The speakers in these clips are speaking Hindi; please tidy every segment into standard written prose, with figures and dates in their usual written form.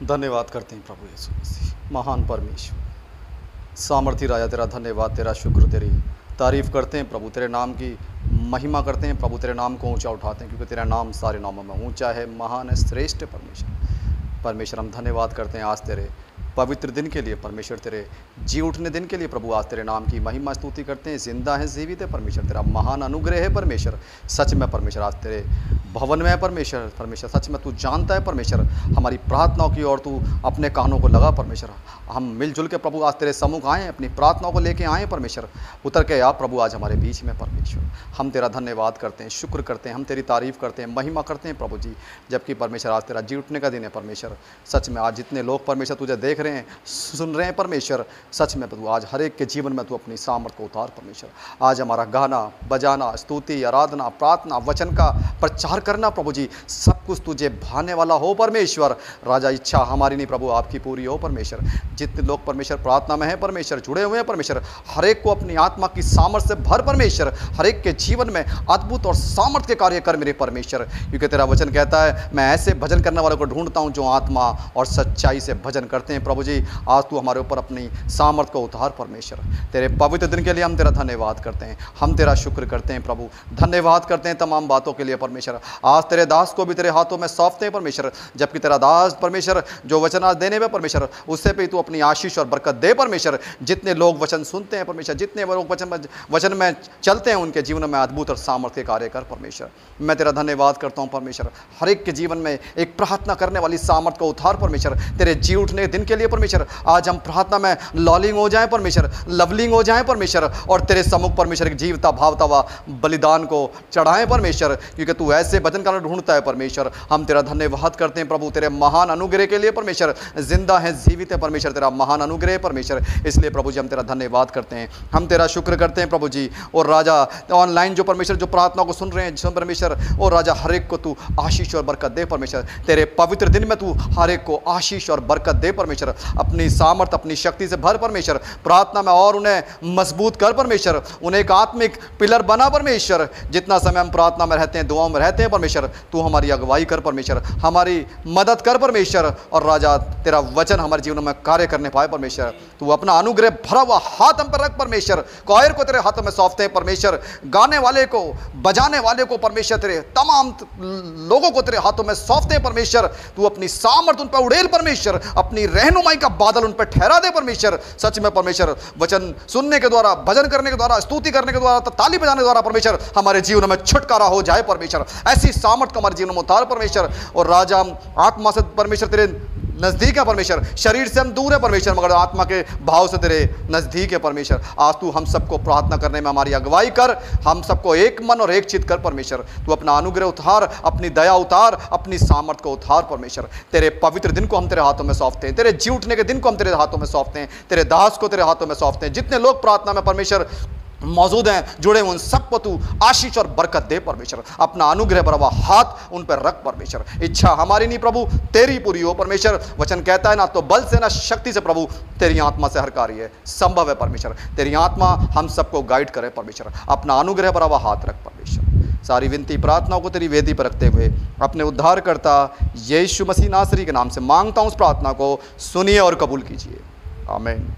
धन्यवाद करते हैं प्रभु यीशु मसीह, महान परमेश्वर, सामर्थी राजा, तेरा धन्यवाद, तेरा शुक्र, तेरी तारीफ़ करते हैं प्रभु, तेरे नाम की महिमा करते हैं प्रभु, तेरे नाम को ऊंचा उठाते हैं क्योंकि तेरा नाम सारे नामों में ऊंचा है, महान है, श्रेष्ठ है परमेश्वर। हम धन्यवाद करते हैं आज तेरे पवित्र दिन के लिए परमेश्वर, तेरे जी उठने दिन के लिए प्रभु। आज तेरे नाम की महिमा स्तुति करते हैं, जिंदा है, जीवित है परमेश्वर, तेरा महान अनुग्रह है परमेश्वर। सच में परमेश्वर आज तेरे भवन में है परमेश्वर, सच में तू जानता है परमेश्वर हमारी प्रार्थनाओं की, और तू अपने कानों को लगा परमेश्वर। हम मिलजुल के प्रभु आज तेरे सम्मुख आए, अपनी प्रार्थनाओं को लेके आए परमेश्वर। उतर के आप प्रभु आज हमारे बीच में परमेश्वर। हम तेरा धन्यवाद करते हैं, शुक्र करते हैं, हम तेरी तारीफ़ करते हैं, महिमा करते हैं प्रभु जी, जबकि परमेश्वर आज तेरा जी उठने का दिन है परमेश्वर। सच में आज जितने लोग परमेश्वर तुझे देख रहे हैं, सुन रहे हैं परमेश्वर, सच में प्रभु आज हर एक के जीवन में तू अपनी सामर्थ को उतार परमेश्वर। आज हमारा गाना बजाना, स्तुति, आराधना, प्रार्थना, वचन का प्रचार करना प्रभु जी, सब कुछ तुझे भाने वाला हो परमेश्वर। राजा इच्छा हमारी नहीं प्रभु, आपकी पूरी हो परमेश्वर। जितने लोग परमेश्वर प्रार्थना में हैं परमेश्वर, जुड़े हुए हैं परमेश्वर, हर एक को अपनी आत्मा की सामर्थ से भर परमेश्वर। हर एक के जीवन में अद्भुत और सामर्थ के कार्य कर मेरे परमेश्वर, क्योंकि तेरा वचन कहता है मैं ऐसे भजन करने वालों को ढूंढता हूं जो आत्मा और सच्चाई से भजन करते हैं प्रभु जी। आज तू हमारे ऊपर अपनी सामर्थ को उतार परमेश्वर। तेरे पवित्र दिन के लिए हम तेरा धन्यवाद करते हैं, हम तेरा शुक्र करते हैं प्रभु, धन्यवाद करते हैं तमाम बातों के लिए परमेश्वर। आज तेरे दास को भी तेरे हाथों में सौंपते हैं परमेश्वर, जबकि तेरा दास परमेश्वर जो वचन आज देने में परमेश्वर, उससे पे तू अपनी आशीष और बरकत दे परमेश्वर। जितने लोग वचन सुनते हैं परमेश्वर, जितने लोग वचन में चलते हैं, उनके जीवन में अद्भुत और सामर्थ्य के कार्य कर परमेश्वर। मैं तेरा धन्यवाद करता हूँ परमेश्वर, हर एक के जीवन में एक प्रार्थना करने वाली सामर्थ को उतार परमेश्वर। तेरे जी उठने दिन के लिए परमेश्वर आज हम प्रार्थना में लॉलिंग हो जाएं परमेश्वर, लवलिंग हो जाएं परमेश्वर, और तेरे सम्मुख परमेश्वर एक जीवता भावता हुआ बलिदान को चढ़ाएं परमेश्वर, क्योंकि तू ऐसे भजन करना ढूंढता है परमेश्वर। हम तेरा धन्यवाद करते हैं प्रभु, तेरे महान अनुग्रह के लिए परमेश्वर। जिंदा है, जीवित है परमेश्वर, तेरा महान अनुग्रह परमेश्वर। इसलिए प्रभु जी हम तेरा धन्यवाद करते हैं, हम तेरा शुक्र करते हैं प्रभु जी। और राजा ऑनलाइन जो परमेश्वर जो प्रार्थना को सुन रहे हैं परमेश्वर, और राजा हर एक को तू आशीष और बरकत दे परमेश्वर। तेरे पवित्र दिन में तू हर एक को आशीष और बरकत दे परमेश्वर। अपनी सामर्थ, अपनी शक्ति से भर परमेश्वर, प्रार्थना में और उन्हें मजबूत कर परमेश्वर, उन्हें एक आत्मिक पिलर बना परमेश्वर। जितना समय हम प्रार्थना में रहते हैं, दुआओं में रहते हैं परमेश्वर, तू हमारी अगुवाई कर परमेश्वर, हमारी मदद कर परमेश्वर। और राजा तेरा वचन हमारे जीवन में कार्य करने पाए परमेश्वर। तू अपना अनुग्रह भरा हुआ हाथ हम पर रख परमेश्वर। कोयर को तेरे हाथों में सौंपते हैं परमेश्वर, गाने वाले को, बजाने वाले को परमेश्वर, तेरे तमाम लोगों को तेरे हाथों में सौंपते हैं परमेश्वर। तू अपनी सामर्थ उन पर उड़ेल परमेश्वर, अपनी रहनुमाई का बादल उन पर ठहरा दे परमेश्वर। सच में परमेश्वर वचन सुनने के द्वारा, भजन करने के द्वारा, स्तुति करने के द्वारा, ताली बजाने के द्वारा परमेश्वर हमारे जीवन में छुटकारा हो जाए परमेश्वर। ऐसी सामर्थ को हमारे जीवन में उतार परमेश्वर। और राजा हम आत्मा से परमेश्वर तेरे नजदीक है परमेश्वर, शरीर से हम दूर है परमेश्वर, मगर आत्मा के भाव से तेरे नजदीक है परमेश्वर। आज तू हम सबको प्रार्थना करने में हमारी अगुवाई कर, हम सबको एक मन और एक चित्त कर परमेश्वर। तू अपना अनुग्रह उतार, अपनी दया उतार, अपनी सामर्थ को उतार परमेश्वर। तेरे पवित्र दिन को हम तेरे हाथों में सौंपते हैं, तेरे जी उठने के दिन को हम तेरे हाथों में सौंपते हैं, तेरे दास को तेरे हाथों में सौंपते हैं। जितने लोग प्रार्थना में परमेश्वर मौजूद हैं, जुड़े हुए, उन सबको तू आशीष और बरकत दे परमेश्वर। अपना अनुग्रह भरा हुआ हाथ उन पर रख परमेश्वर। इच्छा हमारी नहीं प्रभु, तेरी पूरी हो परमेश्वर। वचन कहता है ना तो बल से ना शक्ति से प्रभु, तेरी आत्मा से हर कार्य संभव है परमेश्वर। तेरी आत्मा हम सबको गाइड करे परमेश्वर। अपना अनुग्रह भरा हुआ हाथ रख परमेश्वर। सारी विनती प्रार्थनाओं को तेरी वेदी पर रखते हुए अपने उद्धारकर्ता यीशु मसीह नासरी के नाम से मांगता हूँ। उस प्रार्थना को सुनिए और कबूल कीजिए, आमीन।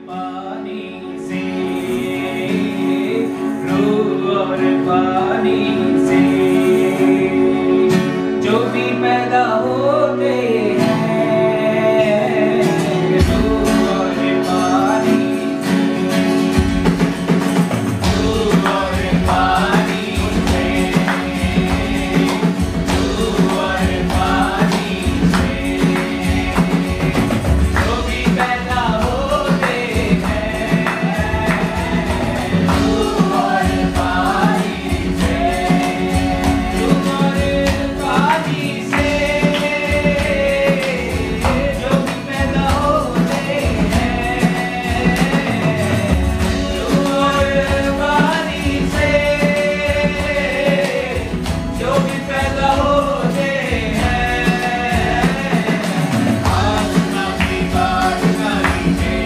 पानी से, रूह और पानी से जो भी पैदा होते हैं, रूह और पानी से, रूह और पानी से, रूह और पानी से जो भी पैदा होते हैं, रूह और पानी से, रूह और पानी से जो भी पैदा होते हैं, रूह और पानी से जो भी पैदा होते हैं, आसमां की बादशाही में,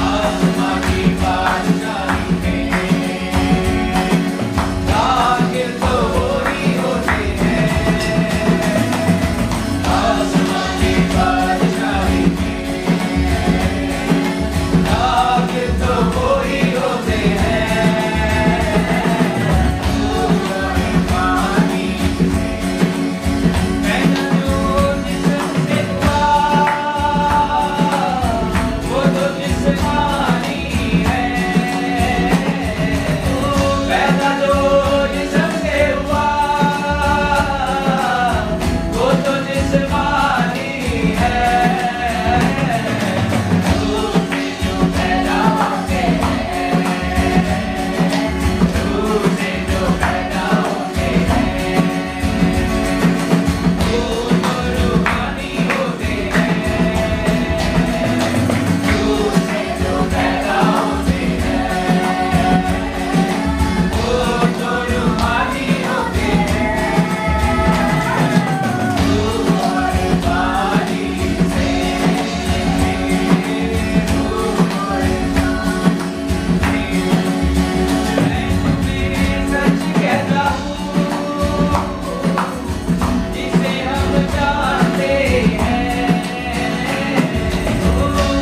आसमां की बादशाही में दाखिल तो वही होते हैं, आसमां की बादशाही में दाखिल तो वही होते हैं, रूह और पानी से पैदा जो जिस्म से हुआ वो तो जिस्मानी है, पैदा जो जिस्म से हुआ वो तो जिस्मानी है, रूह से जो पैदा होते हैं, रूह से जो पैदा होते हैं वो तो रूहानी होते हैं, रूह से जो पैदा होते हैं वो तो रूहानी होते हैं, रूह और पानी से, रूह और मैं तुम्हें सच कहता हूँ जिसे हम जानते हैं,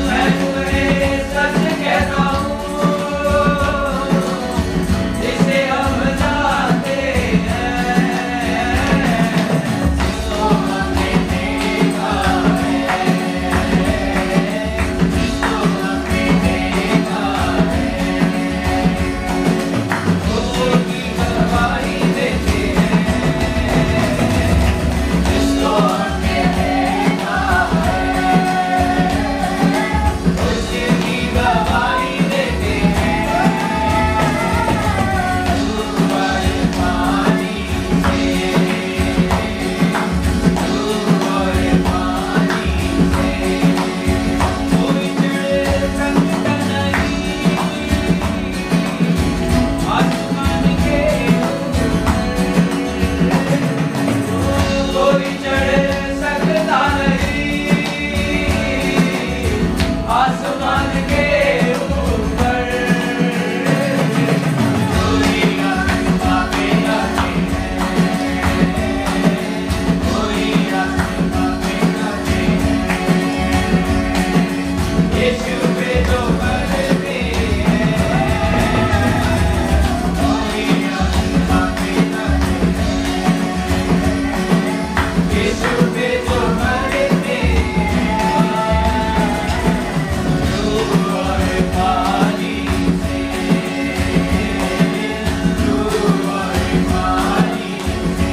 मैं तुम्हें सच कहता हूँ जिसे हम जानते हैं, जिसको हमने देखा है, जिसको हमने देखा है वो की गवाही देते हैं, जिसको हमने देखा है उसकी गवाही देते हैं, रूह और पानी से, रूह और पानी से कोई चढ़ सकता नहीं आसमान के कोई चढ़ सकता नहीं आसमान के ऊपर, कोई आसमां पे जाते हैं, कोई आसमां पे जाते हैं, यीशु पे जो मरते हैं, कोई आसमां पे जाते हैं, यीशु पे जो मरते हैं, रूह और पानी से, रूह और पानी से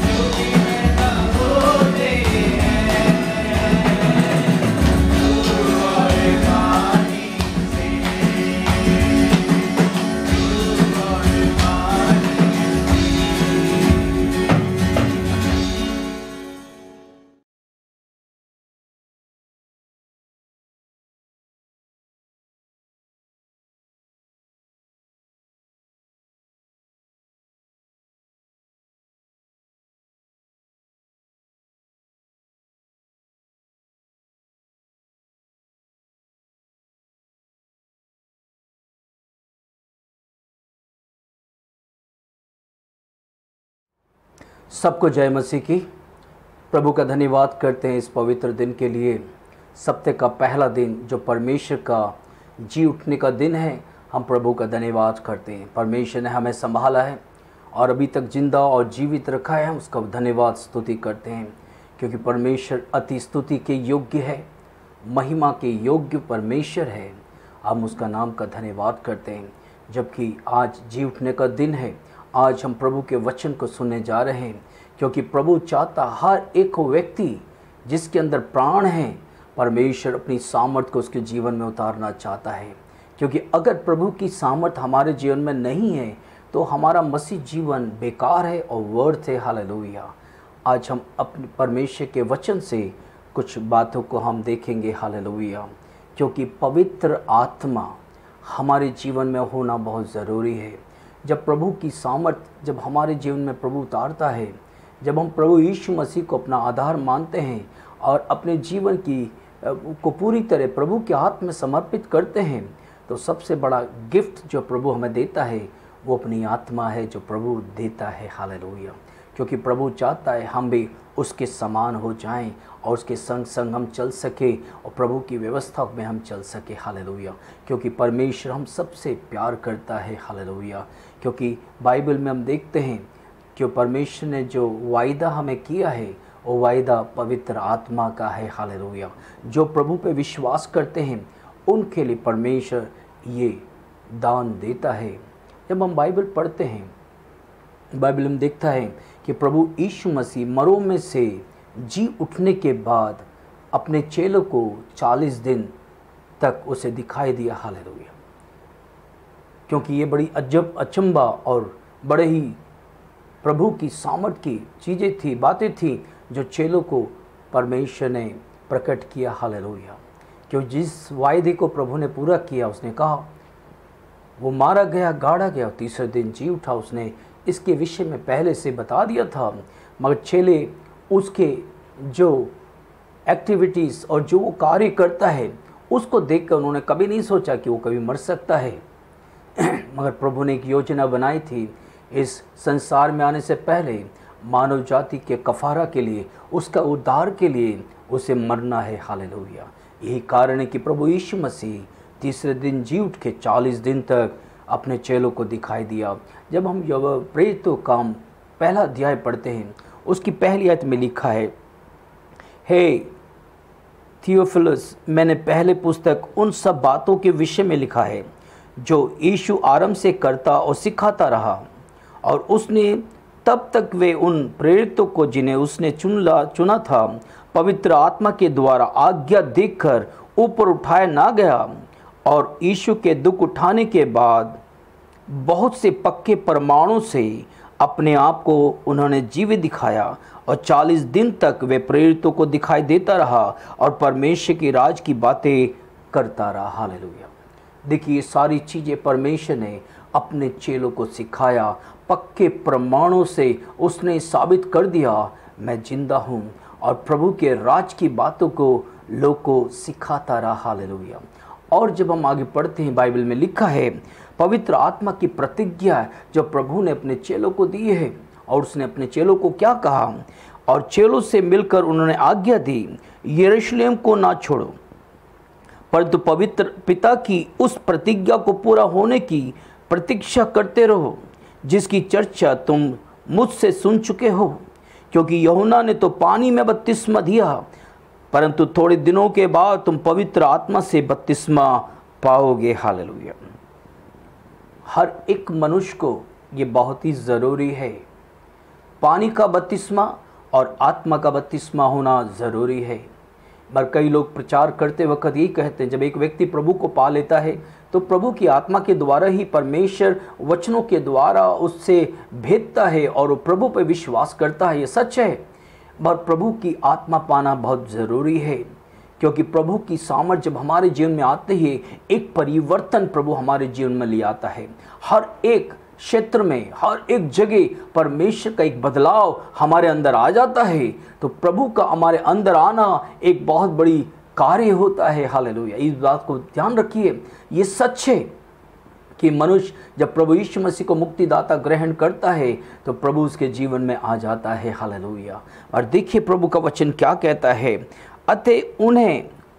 जो भी पैदा होते हैं, रूह और पानी से, रूह और पानी सबको जय मसीह की। प्रभु का धन्यवाद करते हैं इस पवित्र दिन के लिए। सप्ताह का पहला दिन जो परमेश्वर का जी उठने का दिन है, हम प्रभु का धन्यवाद करते हैं। परमेश्वर ने हमें संभाला है और अभी तक जिंदा और जीवित रखा है, हम उसका धन्यवाद स्तुति करते हैं, क्योंकि परमेश्वर अति स्तुति के योग्य है, महिमा के योग्य परमेश्वर है। हम उसका नाम का धन्यवाद करते हैं। जबकि आज जी उठने का दिन है, आज हम प्रभु के वचन को सुनने जा रहे हैं, क्योंकि प्रभु चाहता हर एक व्यक्ति जिसके अंदर प्राण है, परमेश्वर अपनी सामर्थ को उसके जीवन में उतारना चाहता है। क्योंकि अगर प्रभु की सामर्थ हमारे जीवन में नहीं है तो हमारा मसीह जीवन बेकार है और व्यर्थ है। हालेलुया। आज हम अपने परमेश्वर के वचन से कुछ बातों को हम देखेंगे। हालेलुया। क्योंकि पवित्र आत्मा हमारे जीवन में होना बहुत ज़रूरी है। जब प्रभु की सामर्थ जब हमारे जीवन में प्रभु उतारता है, जब हम प्रभु यीशु मसीह को अपना आधार मानते हैं और अपने जीवन की को पूरी तरह प्रभु के हाथ में समर्पित करते हैं, तो सबसे बड़ा गिफ्ट जो प्रभु हमें देता है वो अपनी आत्मा है जो प्रभु देता है। हालेलुया। क्योंकि प्रभु चाहता है हम भी उसके समान हो जाएं और उसके संग संग हम चल सके और प्रभु की व्यवस्था में हम चल सके। हालेलुया। क्योंकि परमेश्वर हम सबसे प्यार करता है। हालेलुया। क्योंकि बाइबल में हम देखते हैं कि परमेश्वर ने जो वायदा हमें किया है वो वायदा पवित्र आत्मा का है। हालेलुया। जो प्रभु पे विश्वास करते हैं उनके लिए परमेश्वर ये दान देता है। जब हम बाइबल पढ़ते हैं, बाइबल में देखता है कि प्रभु यीशु मसीह मरों में से जी उठने के बाद अपने चेलों को 40 दिन तक उसे दिखाई दिया। हालेलुया। क्योंकि ये बड़ी अजब अचंबा और बड़े ही प्रभु की सामर्थ की चीज़ें थी, बातें थी जो चेलों को परमेश्वर ने प्रकट किया। हालेलुया। क्यों जिस वायदे को प्रभु ने पूरा किया, उसने कहा वो मारा गया, गाड़ा गया, तीसरे दिन जी उठा। उसने इसके विषय में पहले से बता दिया था, मगर चेले उसके जो एक्टिविटीज़ और जो वो कार्य करता है उसको देखकर उन्होंने कभी नहीं सोचा कि वो कभी मर सकता है। मगर प्रभु ने एक योजना बनाई थी, इस संसार में आने से पहले मानव जाति के कफारा के लिए, उसका उद्धार के लिए उसे मरना है। हालेलुया। यही कारण है कि प्रभु यीशु मसीह तीसरे दिन जी उठ के 40 दिन तक अपने चेलों को दिखाई दिया। जब हम प्रेरितों काम पहला अध्याय पढ़ते हैं, उसकी पहली आयत में लिखा है, हे थियोफिलस, मैंने पहले पुस्तक उन सब बातों के विषय में लिखा है जो यीशु आरंभ से करता और सिखाता रहा, और उसने तब तक वे उन प्रेरितों को जिन्हें उसने चुना था पवित्र आत्मा के द्वारा आज्ञा देकर ऊपर उठाया ना गया। और यीशु के दुख उठाने के बाद बहुत से पक्के प्रमाणों से अपने आप को उन्होंने जीवित दिखाया, और 40 दिन तक वे प्रेरितों को दिखाई देता रहा और परमेश्वर की राज की बातें करता रहा। हालेलुया। देखिए, ये सारी चीज़ें परमेश्वर ने अपने चेलों को सिखाया, पक्के प्रमाणों से उसने साबित कर दिया मैं जिंदा हूँ, और प्रभु के राज की बातों को लोग को सिखाता रहा। हालेलुया। और जब हम आगे पढ़ते हैं, बाइबल में लिखा है पवित्र आत्मा की प्रतिज्ञा जो प्रभु ने अपने चेलों को दी है, और उसने अपने चेलों को क्या कहा, और चेलों से मिलकर उन्होंने आज्ञा दी, यरूशलेम को ना छोड़ो, परंतु पवित्र पिता की उस प्रतिज्ञा को पूरा होने की प्रतीक्षा करते रहो, जिसकी चर्चा तुम मुझसे सुन चुके हो। क्योंकि यूहन्ना ने तो पानी में बपतिस्मा दिया, परंतु थोड़े दिनों के बाद तुम पवित्र आत्मा से बपतिस्मा पाओगे। हालेलुया। हर एक मनुष्य को ये बहुत ही ज़रूरी है, पानी का बपतिस्मा और आत्मा का बपतिस्मा होना ज़रूरी है। पर कई लोग प्रचार करते वक्त यही कहते हैं, जब एक व्यक्ति प्रभु को पा लेता है तो प्रभु की आत्मा के द्वारा ही परमेश्वर वचनों के द्वारा उससे भेदता है और वो प्रभु पर विश्वास करता है। ये सच है, पर प्रभु की आत्मा पाना बहुत ज़रूरी है, क्योंकि प्रभु की सामर्थ जब हमारे जीवन में आते ही एक परिवर्तन प्रभु हमारे जीवन में ले आता है। हर एक क्षेत्र में, हर एक जगह परमेश्वर का एक बदलाव हमारे अंदर आ जाता है। तो प्रभु का हमारे अंदर आना एक बहुत बड़ी कार्य होता है। हालेलुया। इस बात को ध्यान रखिए, ये सच है कि मनुष्य जब प्रभु यीशु मसीह को मुक्तिदाता ग्रहण करता है तो प्रभु उसके जीवन में आ जाता है। हालेलुया। और देखिए प्रभु का वचन क्या कहता है। अतः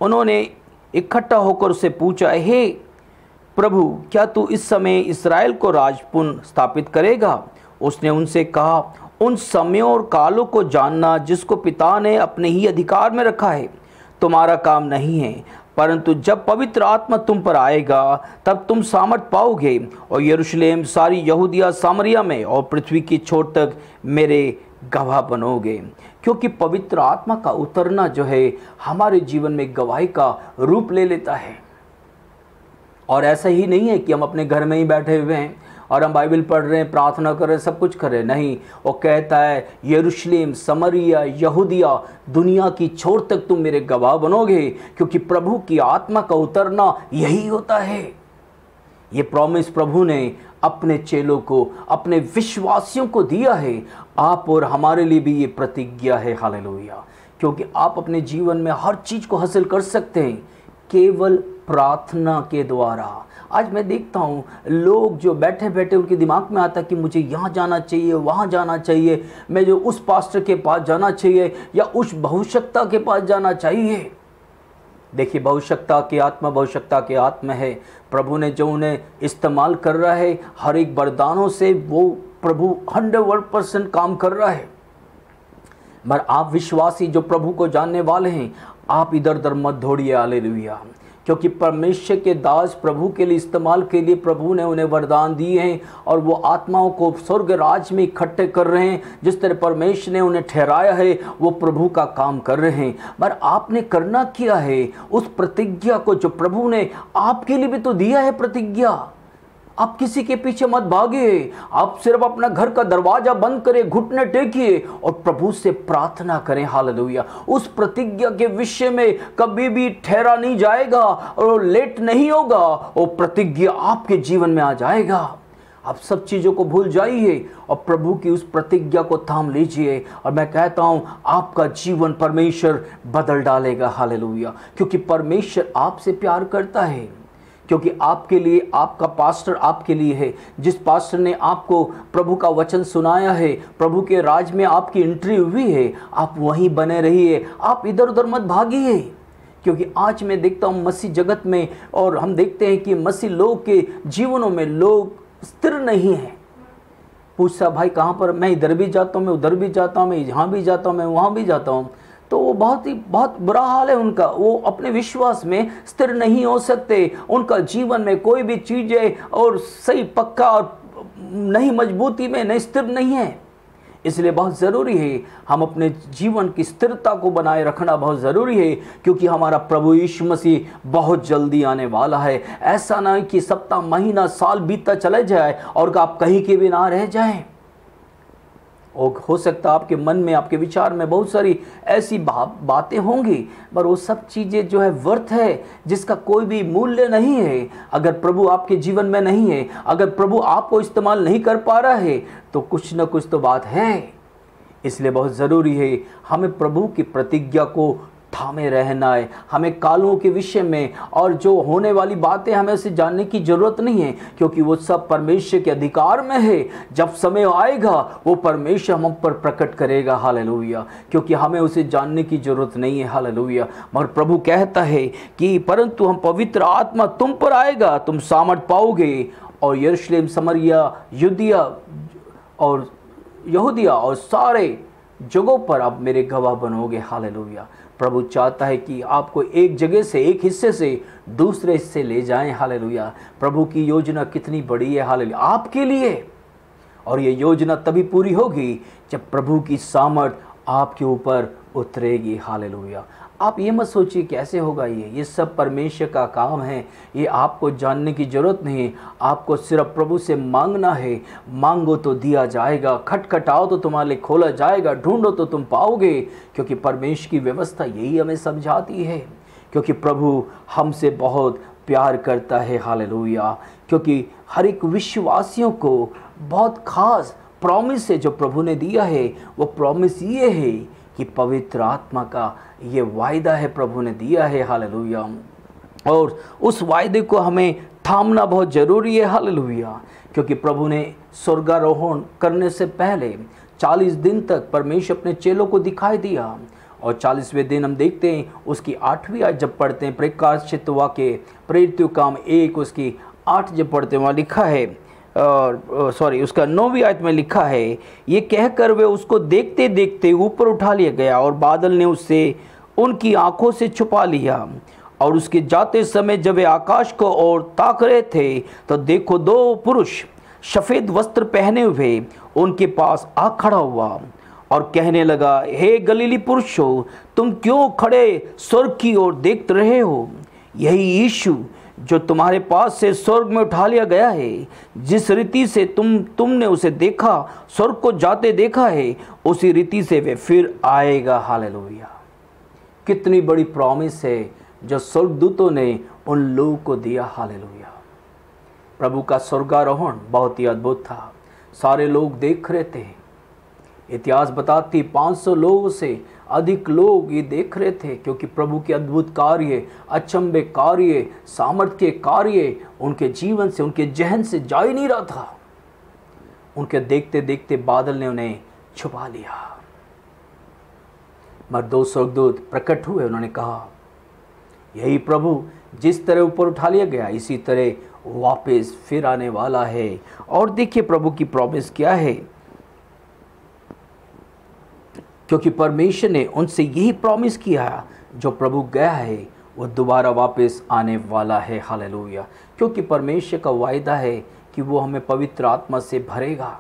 उन्होंने इकट्ठा होकर उससे पूछा, हे प्रभु, क्या तू इस समय इस्राएल को राज पुनः स्थापित करेगा? उसने उनसे कहा, उन समयों और कालों को जानना जिसको पिता ने अपने ही अधिकार में रखा है तुम्हारा काम नहीं है, परंतु जब पवित्र आत्मा तुम पर आएगा तब तुम सामर्थ पाओगे और यरूशलेम, सारी यहूदिया, सामरिया में और पृथ्वी की छोर तक मेरे गवाह बनोगे। क्योंकि पवित्र आत्मा का उतरना जो है हमारे जीवन में गवाही का रूप ले लेता है। और ऐसा ही नहीं है कि हम अपने घर में ही बैठे हुए हैं और हम बाइबल पढ़ रहे हैं, प्रार्थना कर रहे हैं, सब कुछ कर रहे हैं। नहीं, वो कहता है यरूशलेम, समरिया, यहूदिया, दुनिया की छोर तक तुम मेरे गवाह बनोगे। क्योंकि प्रभु की आत्मा का उतरना यही होता है। ये प्रॉमिस प्रभु ने अपने चेलों को, अपने विश्वासियों को दिया है। आप और हमारे लिए भी ये प्रतिज्ञा है। हालेलुया। क्योंकि आप अपने जीवन में हर चीज़ को हासिल कर सकते हैं केवल प्रार्थना के द्वारा। आज मैं देखता हूँ लोग जो बैठे बैठे उनके दिमाग में आता है कि मुझे यहाँ जाना चाहिए, वहाँ जाना चाहिए, मैं जो उस पास्टर के पास जाना चाहिए या उस बहुशक्ता के पास जाना चाहिए। देखिए, बहुशक्ता की आत्मा है। प्रभु ने जो उन्हें इस्तेमाल कर रहा है हर एक वरदानों से, वो प्रभु 100% काम कर रहा है। मगर आप विश्वासी जो प्रभु को जानने वाले हैं, आप इधर उधर मत दौड़िए। हालेलुया। क्योंकि परमेश्वर के दास प्रभु के लिए इस्तेमाल के लिए प्रभु ने उन्हें वरदान दिए हैं और वो आत्माओं को स्वर्ग राज में इकट्ठे कर रहे हैं। जिस तरह परमेश्वर ने उन्हें ठहराया है वो प्रभु का काम कर रहे हैं। पर आपने करना क्या है? उस प्रतिज्ञा को जो प्रभु ने आपके लिए भी तो दिया है प्रतिज्ञा, आप किसी के पीछे मत भागिए। आप सिर्फ अपना घर का दरवाजा बंद करें, घुटने टेकिए और प्रभु से प्रार्थना करें। हालेलुया। उस प्रतिज्ञा के विषय में कभी भी ठहरा नहीं जाएगा और लेट नहीं होगा। वो प्रतिज्ञा आपके जीवन में आ जाएगा। आप सब चीज़ों को भूल जाइए और प्रभु की उस प्रतिज्ञा को थाम लीजिए। और मैं कहता हूँ आपका जीवन परमेश्वर बदल डालेगा। हालेलुया। क्योंकि परमेश्वर आपसे प्यार करता है। क्योंकि आपके लिए आपका पास्टर आपके लिए है। जिस पास्टर ने आपको प्रभु का वचन सुनाया है, प्रभु के राज में आपकी एंट्री हुई है, आप वहीं बने रहिए। आप इधर उधर मत भागिए। क्योंकि आज मैं देखता हूँ मसीह जगत में, और हम देखते हैं कि मसीह लोग के जीवनों में लोग स्थिर नहीं हैं। पूछता भाई कहाँ पर, मैं इधर भी जाता हूँ, मैं उधर भी जाता हूँ, मैं यहाँ भी जाता हूँ, मैं वहाँ भी जाता हूँ। तो वो बहुत बुरा हाल है उनका। वो अपने विश्वास में स्थिर नहीं हो सकते। उनका जीवन में कोई भी चीज़ें और सही पक्का और नहीं, मजबूती में नहीं, स्थिर नहीं है। इसलिए बहुत ज़रूरी है हम अपने जीवन की स्थिरता को बनाए रखना बहुत ज़रूरी है। क्योंकि हमारा प्रभु यीशु मसीह बहुत जल्दी आने वाला है। ऐसा ना कि सप्ताह, महीना, साल बीतता चले जाए और आप कहीं के भी ना रह जाएं। और हो सकता है आपके मन में, आपके विचार में बहुत सारी ऐसी बातें होंगी, पर वो सब चीज़ें जो है व्यर्थ है, जिसका कोई भी मूल्य नहीं है। अगर प्रभु आपके जीवन में नहीं है, अगर प्रभु आपको इस्तेमाल नहीं कर पा रहा है, तो कुछ न कुछ तो बात है। इसलिए बहुत ज़रूरी है हमें प्रभु की प्रतिज्ञा को थामे रहना है। हमें कालों के विषय में और जो होने वाली बातें हमें उसे जानने की ज़रूरत नहीं है। क्योंकि वो सब परमेश्वर के अधिकार में है। जब समय आएगा वो परमेश्वर हम पर प्रकट करेगा। हालेलुया। क्योंकि हमें उसे जानने की ज़रूरत नहीं है। हालेलुया। मगर प्रभु कहता है कि परंतु हम पवित्र आत्मा तुम पर आएगा, तुम सामर्थ पाओगे और यरूशलेम, समरिया, यहूदिया और सारे जगहों पर आप मेरे गवाह बनोगे। हालेलुया। प्रभु चाहता है कि आपको एक जगह से, एक हिस्से से दूसरे हिस्से ले जाएं। हालेलुया। प्रभु की योजना कितनी बड़ी है। हालेलुया। आपके लिए। और ये योजना तभी पूरी होगी जब प्रभु की सामर्थ आपके ऊपर उतरेगी। हालेलुया। आप ये मत सोचिए कैसे होगा ये सब परमेश्वर का काम है। ये आपको जानने की ज़रूरत नहीं है। आपको सिर्फ प्रभु से मांगना है। मांगो तो दिया जाएगा, खटखटाओ तो तुम्हारे लिए खोला जाएगा, ढूंढो तो तुम पाओगे। क्योंकि परमेश्वर की व्यवस्था यही हमें समझाती है। क्योंकि प्रभु हमसे बहुत प्यार करता है। हालेलुया। क्योंकि हर एक विश्वासियों को बहुत खास प्रॉमिस है जो प्रभु ने दिया है। वो प्रॉमिस ये है कि पवित्र आत्मा का ये वायदा है प्रभु ने दिया है। हालेलुया। और उस वायदे को हमें थामना बहुत ज़रूरी है। हालेलुया। क्योंकि प्रभु ने स्वर्गारोहण करने से पहले 40 दिन तक परमेश्वर अपने चेलों को दिखाई दिया, और 40वें दिन हम देखते हैं उसकी 8वीं आयत जब पढ़ते हैं, प्रकाशित वाक्य प्रेरितों काम 1 उसकी 8 जब पढ़ते हैं, वहाँ लिखा है, उसका 9वीं आयत में लिखा है, ये कहकर वे उसको देखते देखते ऊपर उठा लिया गया और बादल ने उससे उनकी आंखों से छुपा लिया। और उसके जाते समय जब वे आकाश को ओर ताक रहे थे तो देखो 2 पुरुष सफ़ेद वस्त्र पहने हुए उनके पास आ खड़ा हुआ और कहने लगा, हे गलीली पुरुषों, तुम क्यों खड़े स्वर्ग की ओर देख रहे हो? यही यीशु जो तुम्हारे पास से स्वर्ग में उठा लिया गया है, जिस रीति से तुमने उसे देखा, स्वर्ग को जाते देखा है, उसी रीति से वे फिर आएगा। हालेलुया। कितनी बड़ी प्रॉमिस है जो स्वर्गदूतों ने उन लोगों को दिया। हालेलुया। प्रभु का स्वर्गारोहण बहुत ही अद्भुत था। सारे लोग देख रहे थे। इतिहास बताती 500 लोगों से अधिक लोग ये देख रहे थे, क्योंकि प्रभु के अद्भुत कार्य, अचंभे कार्य, सामर्थ्य के कार्य उनके जीवन से, उनके जहन से जा ही नहीं रहा था। उनके देखते देखते बादल ने उन्हें छुपा लिया। मगर 2 स्वर्गदूत प्रकट हुए। उन्होंने कहा, यही प्रभु जिस तरह ऊपर उठा लिया गया, इसी तरह वापस फिर आने वाला है। और देखिए प्रभु की प्रॉमिस क्या है, क्योंकि परमेश्वर ने उनसे यही प्रॉमिस किया, जो प्रभु गया है वो दोबारा वापस आने वाला है। हालेलुया। क्योंकि परमेश्वर का वायदा है कि वो हमें पवित्र आत्मा से भरेगा।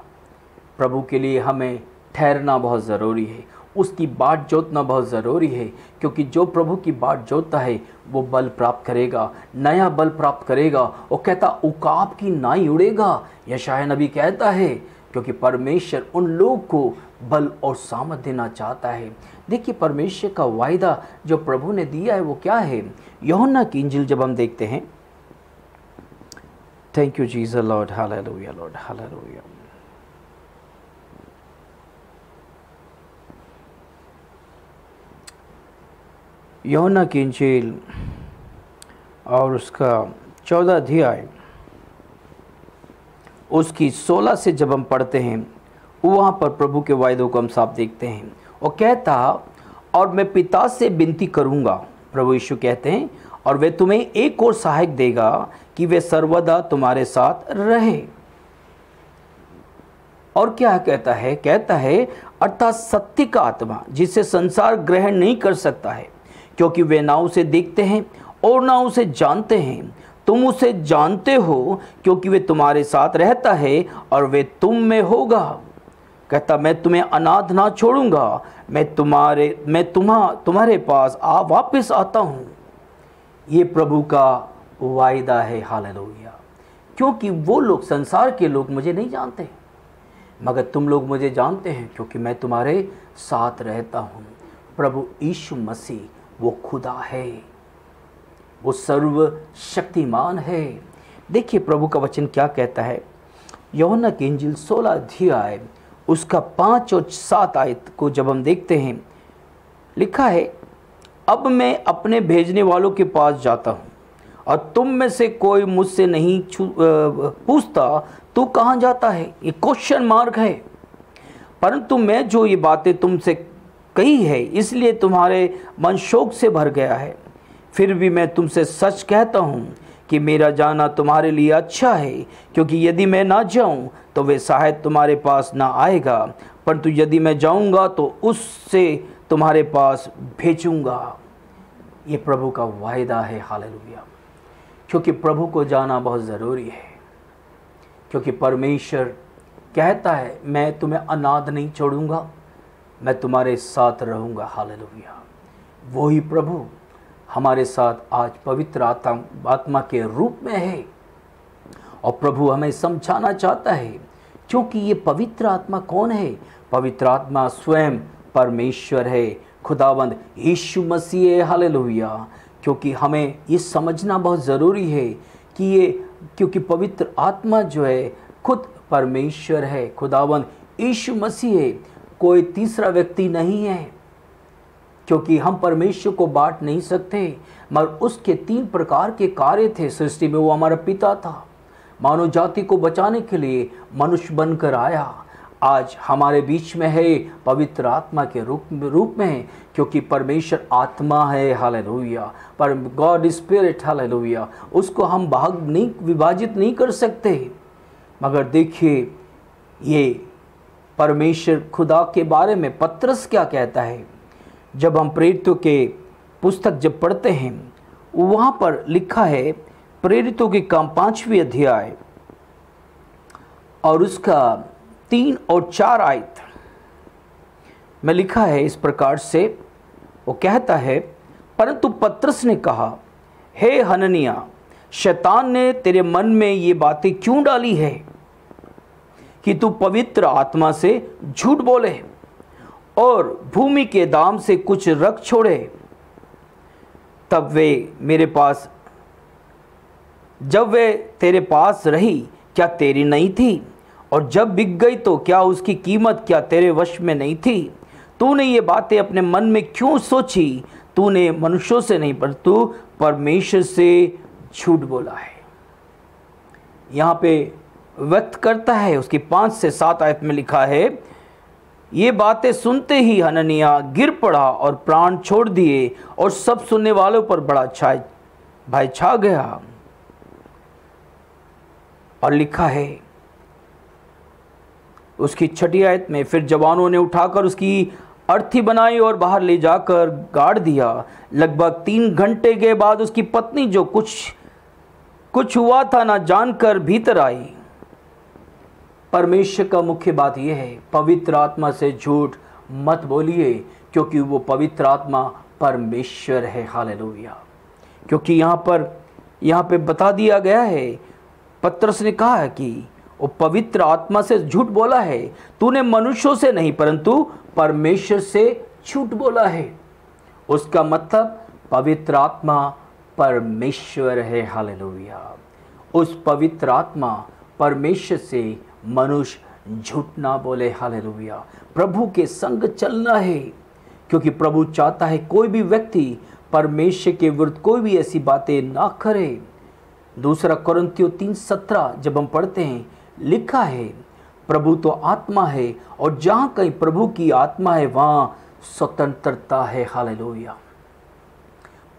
प्रभु के लिए हमें ठहरना बहुत ज़रूरी है, उसकी बाट जोतना बहुत ज़रूरी है, क्योंकि जो प्रभु की बाट जोतता है वो बल प्राप्त करेगा, नया बल प्राप्त करेगा। वो कहता उकाब की नाई उड़ेगा, यशायाह नबी कहता है, क्योंकि परमेश्वर उन लोगों को बल और सामर्थ देना चाहता है। देखिए परमेश्वर का वायदा जो प्रभु ने दिया है वो क्या है। यूहन्ना की इंजील जब हम देखते हैं, thank you Jesus Lord, hallelujah Lord, hallelujah. यूहन्ना की इंजील और उसका 14 अध्याय उसकी 16 से जब हम पढ़ते हैं, वहाँ पर प्रभु के वायदों को हम साफ देखते हैं। वो कहता, और मैं पिता से विनती करूँगा, प्रभु यीशु कहते हैं, और वे तुम्हें एक और सहायक देगा कि वे सर्वदा तुम्हारे साथ रहे। और क्या कहता है? कहता है अर्थात सत्य का आत्मा, जिसे संसार ग्रहण नहीं कर सकता है, क्योंकि वे ना उसे देखते हैं और ना उसे जानते हैं। तुम उसे जानते हो क्योंकि वे तुम्हारे साथ रहता है और वे तुम में होगा। कहता, मैं तुम्हें अनाथ ना छोड़ूंगा, मैं तुम्हारे पास वापस आता हूँ। ये प्रभु का वायदा है। हालेलुया। क्योंकि वो लोग, संसार के लोग मुझे नहीं जानते, मगर तुम लोग मुझे जानते हैं, क्योंकि मैं तुम्हारे साथ रहता हूँ। प्रभु यीशु मसीह वो खुदा है, वो सर्वशक्तिमान है। देखिए प्रभु का वचन क्या कहता है। यूहन्ना की इंजील 16 अध्याय उसका 5 और 7 आयत को जब हम देखते हैं, लिखा है, अब मैं अपने भेजने वालों के पास जाता हूँ और तुम में से कोई मुझसे नहीं पूछता तू कहाँ जाता है। ये क्वेश्चन मार्क है। परंतु मैं जो ये बातें तुमसे कही है, इसलिए तुम्हारे मन शोक से भर गया है। फिर भी मैं तुमसे सच कहता हूँ कि मेरा जाना तुम्हारे लिए अच्छा है, क्योंकि यदि मैं ना जाऊँ तो वे शायद तुम्हारे पास ना आएगा, परंतु यदि मैं जाऊँगा तो उससे तुम्हारे पास भेजूँगा। ये प्रभु का वायदा है। हालेलुया। क्योंकि प्रभु को जाना बहुत ज़रूरी है, क्योंकि परमेश्वर कहता है मैं तुम्हें अनाथ नहीं छोड़ूंगा, मैं तुम्हारे साथ रहूँगा। हालेलुया। वही प्रभु हमारे साथ आज पवित्र आत्मा के रूप में है, और प्रभु हमें समझाना चाहता है। क्योंकि ये पवित्र आत्मा कौन है? पवित्र आत्मा स्वयं परमेश्वर है, खुदावंद यीशु मसीह है। हालेलुया। क्योंकि हमें ये समझना बहुत ज़रूरी है कि क्योंकि पवित्र आत्मा जो है खुद परमेश्वर है, खुदावंद यीशु मसीह है, कोई तीसरा व्यक्ति नहीं है। क्योंकि हम परमेश्वर को बांट नहीं सकते, मगर उसके 3 प्रकार के कार्य थे सृष्टि में। वो हमारा पिता था, मानव जाति को बचाने के लिए मनुष्य बनकर आया, आज हमारे बीच में है पवित्र आत्मा के रूप में है, क्योंकि परमेश्वर आत्मा है, हालेलुया। पर गॉड स्पिरिट, हालेलुया, उसको हम विभाजित नहीं कर सकते। मगर देखिए ये परमेश्वर खुदा के बारे में पतरस क्या कहता है। जब हम प्रेरितों के पुस्तक जब पढ़ते हैं, वहाँ पर लिखा है, प्रेरितों के काम 5वें अध्याय और उसका 3 और 4 आयत में लिखा है इस प्रकार से। वो कहता है, परंतु पतरस ने कहा, हे हननिया, शैतान ने तेरे मन में ये बातें क्यों डाली है कि तू पवित्र आत्मा से झूठ बोले और भूमि के दाम से कुछ रख छोड़े। जब वे तेरे पास रही क्या तेरी नहीं थी? और जब बिक गई तो क्या उसकी कीमत क्या तेरे वश में नहीं थी? तूने ये बातें अपने मन में क्यों सोची? तूने मनुष्यों से नहीं पर तू परमेश्वर से झूठ बोला है। यहाँ पे व्यक्त करता है, उसकी 5 से 7 आयत में लिखा है, ये बातें सुनते ही हननिया गिर पड़ा और प्राण छोड़ दिए और सब सुनने वालों पर बड़ा भय छा गया। और लिखा है उसकी 6 आयत में, फिर जवानों ने उठाकर उसकी अर्थी बनाई और बाहर ले जाकर गाड़ दिया। लगभग 3 घंटे के बाद उसकी पत्नी, जो कुछ हुआ था ना जानकर भीतर आई। परमेश्वर का मुख्य बात यह है, पवित्र आत्मा से झूठ मत बोलिए, क्योंकि वो पवित्र आत्मा परमेश्वर है, हालेलुया। क्योंकि यहाँ पे बता दिया गया है, पतरस ने कहा है कि वो पवित्र आत्मा से झूठ बोला है। तूने मनुष्यों से नहीं परंतु परमेश्वर से झूठ बोला है। उसका मतलब पवित्र आत्मा परमेश्वर है, हालेलुया। उस पवित्र आत्मा परमेश्वर से मनुष्य झूठ ना बोले, हालेलुया। प्रभु के संग चलना है, क्योंकि प्रभु चाहता है कोई भी व्यक्ति परमेश्वर के विरुद्ध कोई भी ऐसी बातें ना करे। 2 कोरिन्थियों 3:17 जब हम पढ़ते हैं, लिखा है, प्रभु तो आत्मा है और जहाँ कहीं प्रभु की आत्मा है वहाँ स्वतंत्रता है, हालेलुया।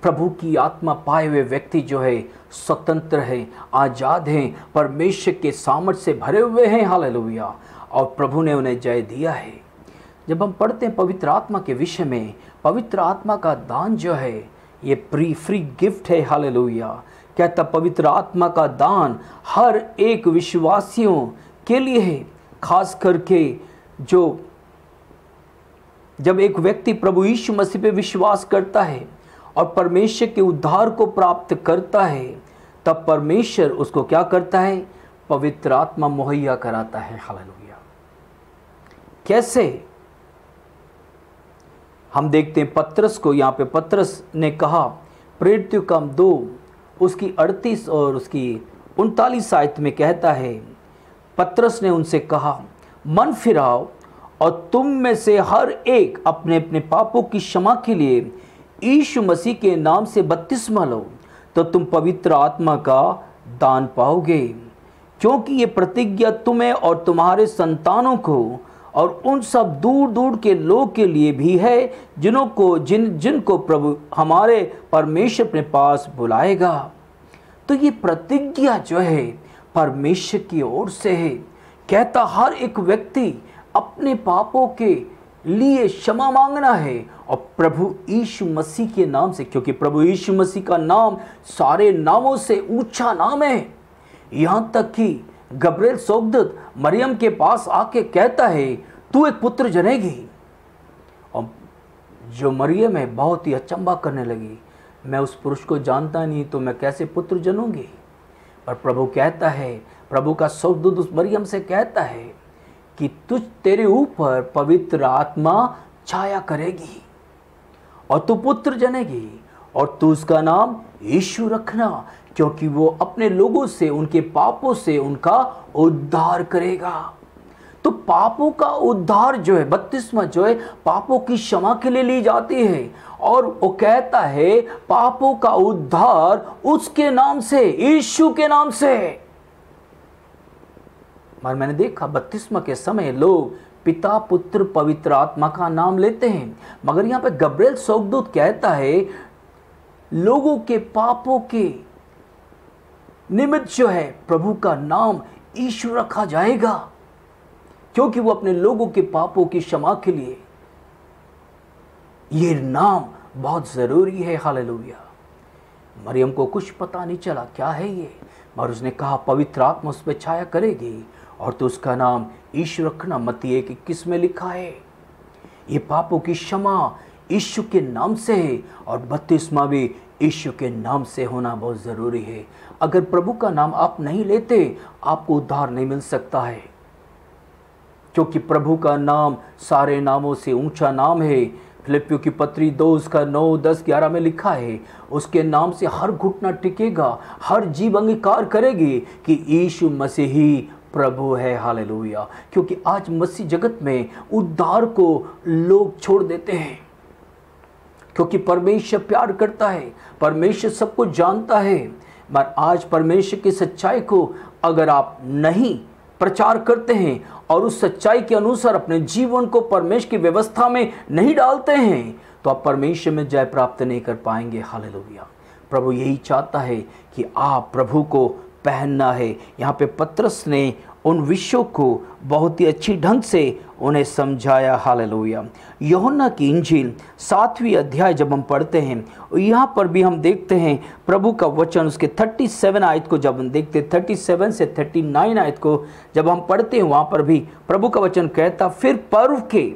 प्रभु की आत्मा पाए हुए व्यक्ति जो है स्वतंत्र है, आज़ाद हैं, परमेश्वर के सामर्थ्य से भरे हुए हैं, हालेलुया। और प्रभु ने उन्हें जय दिया है। जब हम पढ़ते हैं पवित्र आत्मा के विषय में, पवित्र आत्मा का दान जो है ये फ्री गिफ्ट है, हालेलुया। कहता पवित्र आत्मा का दान हर एक विश्वासियों के लिए है, खास करके जब एक व्यक्ति प्रभु यीशु मसीह पे विश्वास करता है और परमेश्वर के उद्धार को प्राप्त करता है, तब परमेश्वर उसको क्या करता है? पवित्र आत्मा मुहैया कराता है, हालेलुया। कैसे? हम देखते हैं पतरस को, यहाँ पे पतरस ने कहा, प्रेरितों का 2 उसकी 38 और उसकी 39 आयत में कहता है, पतरस ने उनसे कहा, मन फिराओ और तुम में से हर एक अपने अपने पापों की क्षमा के लिए यीशु मसीह के नाम से बपतिस्मा लो, तो तुम पवित्र आत्मा का दान पाओगे। क्योंकि ये प्रतिज्ञा तुम्हें और तुम्हारे संतानों को और उन सब दूर दूर के लोग के लिए भी है जिनको प्रभु हमारे परमेश्वर अपने पास बुलाएगा। तो ये प्रतिज्ञा जो है परमेश्वर की ओर से है। कहता हर एक व्यक्ति अपने पापों के लिए क्षमा मांगना है और प्रभु यीशु मसीह के नाम से, क्योंकि प्रभु यीशु मसीह का नाम सारे नामों से ऊंचा नाम है। यहाँ तक कि गब्रिएल सोगदूत मरियम के पास आके कहता है, तू एक पुत्र जनेगी। और जो मरियम है बहुत ही अचंभा करने लगी, मैं उस पुरुष को जानता नहीं तो मैं कैसे पुत्र जनूंगी। पर प्रभु कहता है, प्रभु का सोगदूत उस मरियम से कहता है कि तेरे ऊपर पवित्र आत्मा छाया करेगी और तू पुत्र जनेगी और तू उसका नाम यीशु रखना, क्योंकि वो अपने लोगों से उनके पापों से उनका उद्धार करेगा। तो पापों का उद्धार जो है, बपतिस्मा जो है पापों की क्षमा के लिए ली जाती है। और वो कहता है पापों का उद्धार उसके नाम से, यीशु के नाम से। और मैंने देखा बपतिस्मा के समय लोग पिता, पुत्र, पवित्र आत्मा का नाम लेते हैं, मगर यहाँ पे गब्रिएल स्वर्गदूत कहता है लोगों के पापों के निमित्त जो है प्रभु का नाम यीशु रखा जाएगा, क्योंकि वो अपने लोगों के पापों की क्षमा के लिए ये नाम बहुत ज़रूरी है। हालेलुया। मरियम को कुछ पता नहीं चला क्या है ये, मगर उसने कहा पवित्र आत्मा उस पर छाया करेगी और तो उसका नाम यीशु रखना। मत्ती 1:21 में लिखा है ये पापों की क्षमा यीशु के नाम से है, और बपतिस्मा भी यीशु के नाम से होना बहुत ज़रूरी है। अगर प्रभु का नाम आप नहीं लेते, आपको उद्धार नहीं मिल सकता है, क्योंकि प्रभु का नाम सारे नामों से ऊंचा नाम है। फिलिपियों की पत्री 2 उसका 9, 10, 11 में लिखा है उसके नाम से हर घुटना टिकेगा, हर जीभ अंगीकार करेगी कि यीशु मसीह ही प्रभु है। हालेलुया। क्योंकि आज मसीह जगत में उद्धार को लोग छोड़ देते हैं, क्योंकि परमेश्वर प्यार करता है, परमेश्वर सब कुछ जानता है। मगर आज परमेश्वर की सच्चाई को अगर आप नहीं प्रचार करते हैं और उस सच्चाई के अनुसार अपने जीवन को परमेश्वर की व्यवस्था में नहीं डालते हैं, तो आप परमेश्वर में जय प्राप्त नहीं कर पाएंगे। हालेलुया। प्रभु यही चाहता है कि आप प्रभु को पहनना है। यहाँ पे पतरस ने उन विषयों को बहुत ही अच्छी ढंग से उन्हें समझाया। हालेलुया। यूहन्ना की इंजील 7वीं अध्याय जब हम पढ़ते हैं, यहाँ पर भी हम देखते हैं प्रभु का वचन, उसके 37 आयत को जब हम देखते हैं, 37 से 39 आयत को जब हम पढ़ते हैं, वहाँ पर भी प्रभु का वचन कहता, फिर पर्व के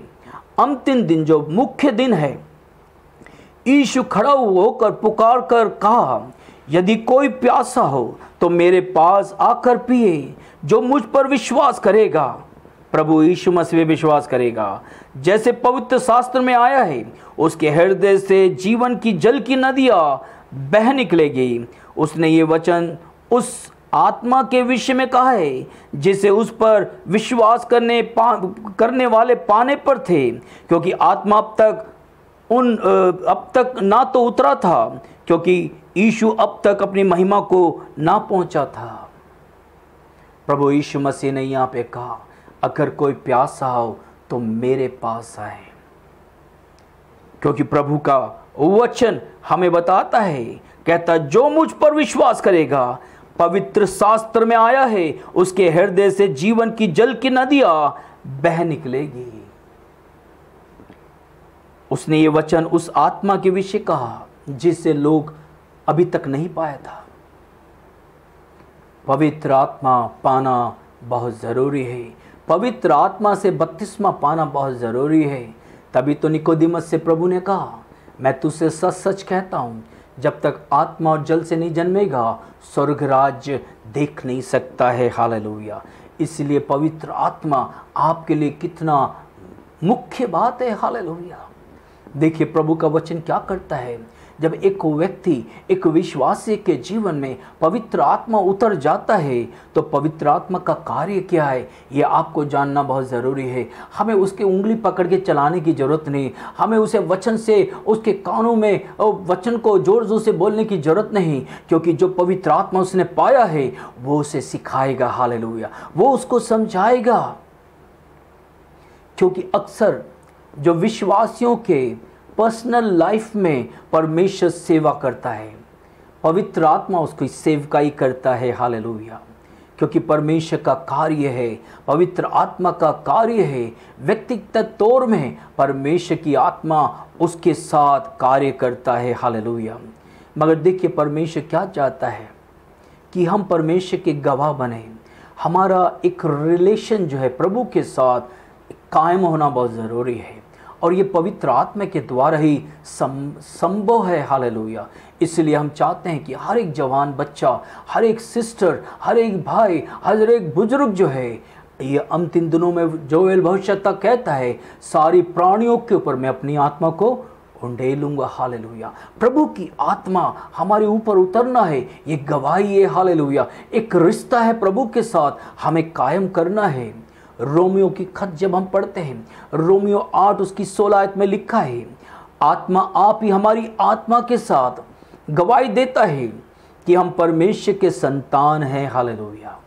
अंतिम दिन जो मुख्य दिन है, यीशु खड़ा होकर पुकार कर कहा, यदि कोई प्यासा हो तो मेरे पास आकर पिए। जो मुझ पर विश्वास करेगा, प्रभु यीशु मसीह में विश्वास करेगा, जैसे पवित्र शास्त्र में आया है, उसके हृदय से जीवन की जल की नदियाँ बह निकलेगी। उसने ये वचन उस आत्मा के विषय में कहा है जिसे उस पर विश्वास करने वाले पाने पर थे, क्योंकि आत्मा अब तक ना तो उतरा था, क्योंकि यीशु अब तक अपनी महिमा को ना पहुंचा था। प्रभु यीशु मसीह ने यहाँ पे कहा, अगर कोई प्यासा हो तो मेरे पास आए, क्योंकि प्रभु का वचन हमें बताता है, कहता जो मुझ पर विश्वास करेगा, पवित्र शास्त्र में आया है, उसके हृदय से जीवन की जल की नदियां बह निकलेगी। उसने ये वचन उस आत्मा के विषय कहा जिसे लोग अभी तक नहीं पाया था। पवित्र आत्मा पाना बहुत ज़रूरी है। पवित्र आत्मा से बपतिस्मा पाना बहुत ज़रूरी है। तभी तो निकोदेमस से प्रभु ने कहा, मैं तुझसे सच सच कहता हूँ, जब तक आत्मा और जल से नहीं जन्मेगा, स्वर्ग राज्य देख नहीं सकता है। हालेलुया। इसलिए पवित्र आत्मा आपके लिए कितना मुख्य बात है। हालेलुया। देखिए प्रभु का वचन क्या करता है, जब एक व्यक्ति, एक विश्वासी के जीवन में पवित्र आत्मा उतर जाता है, तो पवित्र आत्मा का कार्य क्या है ये आपको जानना बहुत ज़रूरी है। हमें उसके उंगली पकड़ के चलाने की ज़रूरत नहीं, हमें उसे वचन से उसके कानों में वचन को जोर जोर से बोलने की ज़रूरत नहीं, क्योंकि जो पवित्र आत्मा उसने पाया है वो उसे सिखाएगा। हालेलुया। वो उसको समझाएगा। क्योंकि अक्सर जो विश्वासियों के पर्सनल लाइफ में परमेश्वर सेवा करता है, पवित्र आत्मा उसकी सेवकाई करता है। हालेलुया। क्योंकि परमेश्वर का कार्य है, पवित्र आत्मा का कार्य है, व्यक्तिगत तौर में परमेश्वर की आत्मा उसके साथ कार्य करता है। हालेलुया। मगर देखिए परमेश्वर क्या चाहता है कि हम परमेश्वर के गवाह बने। हमारा एक रिलेशन जो है प्रभु के साथ कायम होना बहुत ज़रूरी है, और ये पवित्र आत्मा के द्वारा ही संभव है। हालेलुया। इसलिए हम चाहते हैं कि हर एक जवान बच्चा, हर एक सिस्टर, हर एक भाई, हर एक बुजुर्ग जो है, ये अंतिम दिनों में जोएल भविष्यद्वक्ता कहता है, सारी प्राणियों के ऊपर मैं अपनी आत्मा को उंडेलूंगा। हालेलुया। प्रभु की आत्मा हमारे ऊपर उतरना है, ये गवाही है। हालेलुया। एक रिश्ता है प्रभु के साथ, हमें कायम करना है। रोमियो की खत जब हम पढ़ते हैं, रोमियो 8 उसकी 16 आयत में लिखा है, आत्मा आप ही हमारी आत्मा के साथ गवाही देता है कि हम परमेश्वर के संतान हैं। हालेलुया।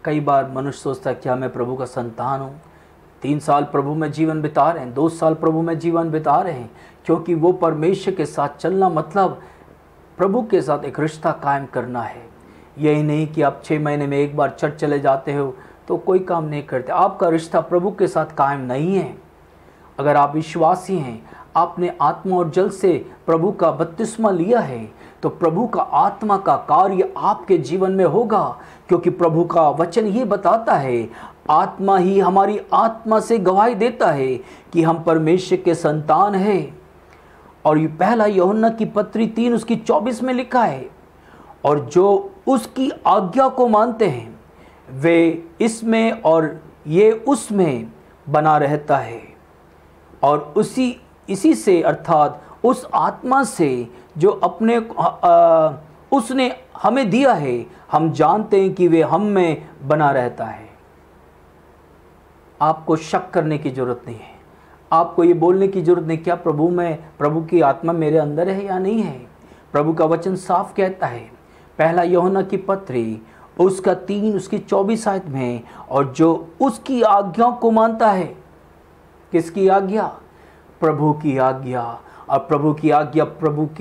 कई बार मनुष्य सोचता है क्या मैं प्रभु का संतान हूँ? 3 साल प्रभु में जीवन बिता रहे हैं, 2 साल प्रभु में जीवन बिता रहे हैं, क्योंकि वो परमेश्वर के साथ चलना मतलब प्रभु के साथ एक रिश्ता कायम करना है। यही नहीं कि आप 6 महीने में एक बार चर्च चले जाते हो तो कोई काम नहीं करते। आपका रिश्ता प्रभु के साथ कायम नहीं है। अगर आप विश्वासी हैं, आपने आत्मा और जल से प्रभु का बपतिस्मा लिया है, तो प्रभु का आत्मा का कार्य आपके जीवन में होगा, क्योंकि प्रभु का वचन ये बताता है, आत्मा ही हमारी आत्मा से गवाही देता है कि हम परमेश्वर के संतान हैं। और ये पहला यूहन्ना की पत्री 3 उसकी 24 में लिखा है, और जो उसकी आज्ञा को मानते हैं वे इसमें और ये उसमें बना रहता है। और इसी से अर्थात उस आत्मा से जो अपने उसने हमें दिया है, हम जानते हैं कि वे हम में बना रहता है। आपको शक करने की जरूरत नहीं है, आपको ये बोलने की जरूरत नहीं क्या प्रभु की आत्मा मेरे अंदर है या नहीं है। प्रभु का वचन साफ कहता है, पहला यूहन्ना की पत्री उसका 3 उसकी 24 आयत में, और जो उसकी आज्ञा को मानता है, किसकी आज्ञा? प्रभु की आज्ञा। और प्रभु की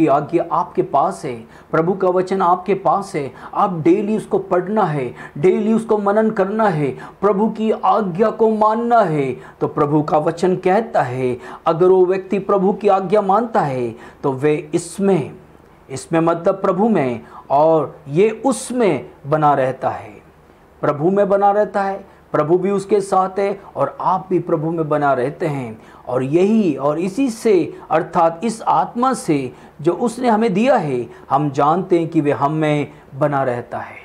आज्ञा आपके पास है, प्रभु का वचन आपके पास है। आप डेली उसको पढ़ना है, डेली उसको मनन करना है, प्रभु की आज्ञा को मानना है। तो प्रभु का वचन कहता है, अगर वो व्यक्ति प्रभु की आज्ञा मानता है तो वे इसमें मतलब प्रभु में, और ये उसमें बना रहता है। प्रभु में बना रहता है, प्रभु भी उसके साथ है, और आप भी प्रभु में बना रहते हैं। और इसी से अर्थात इस आत्मा से जो उसने हमें दिया है, हम जानते हैं कि वे हम में बना रहता है।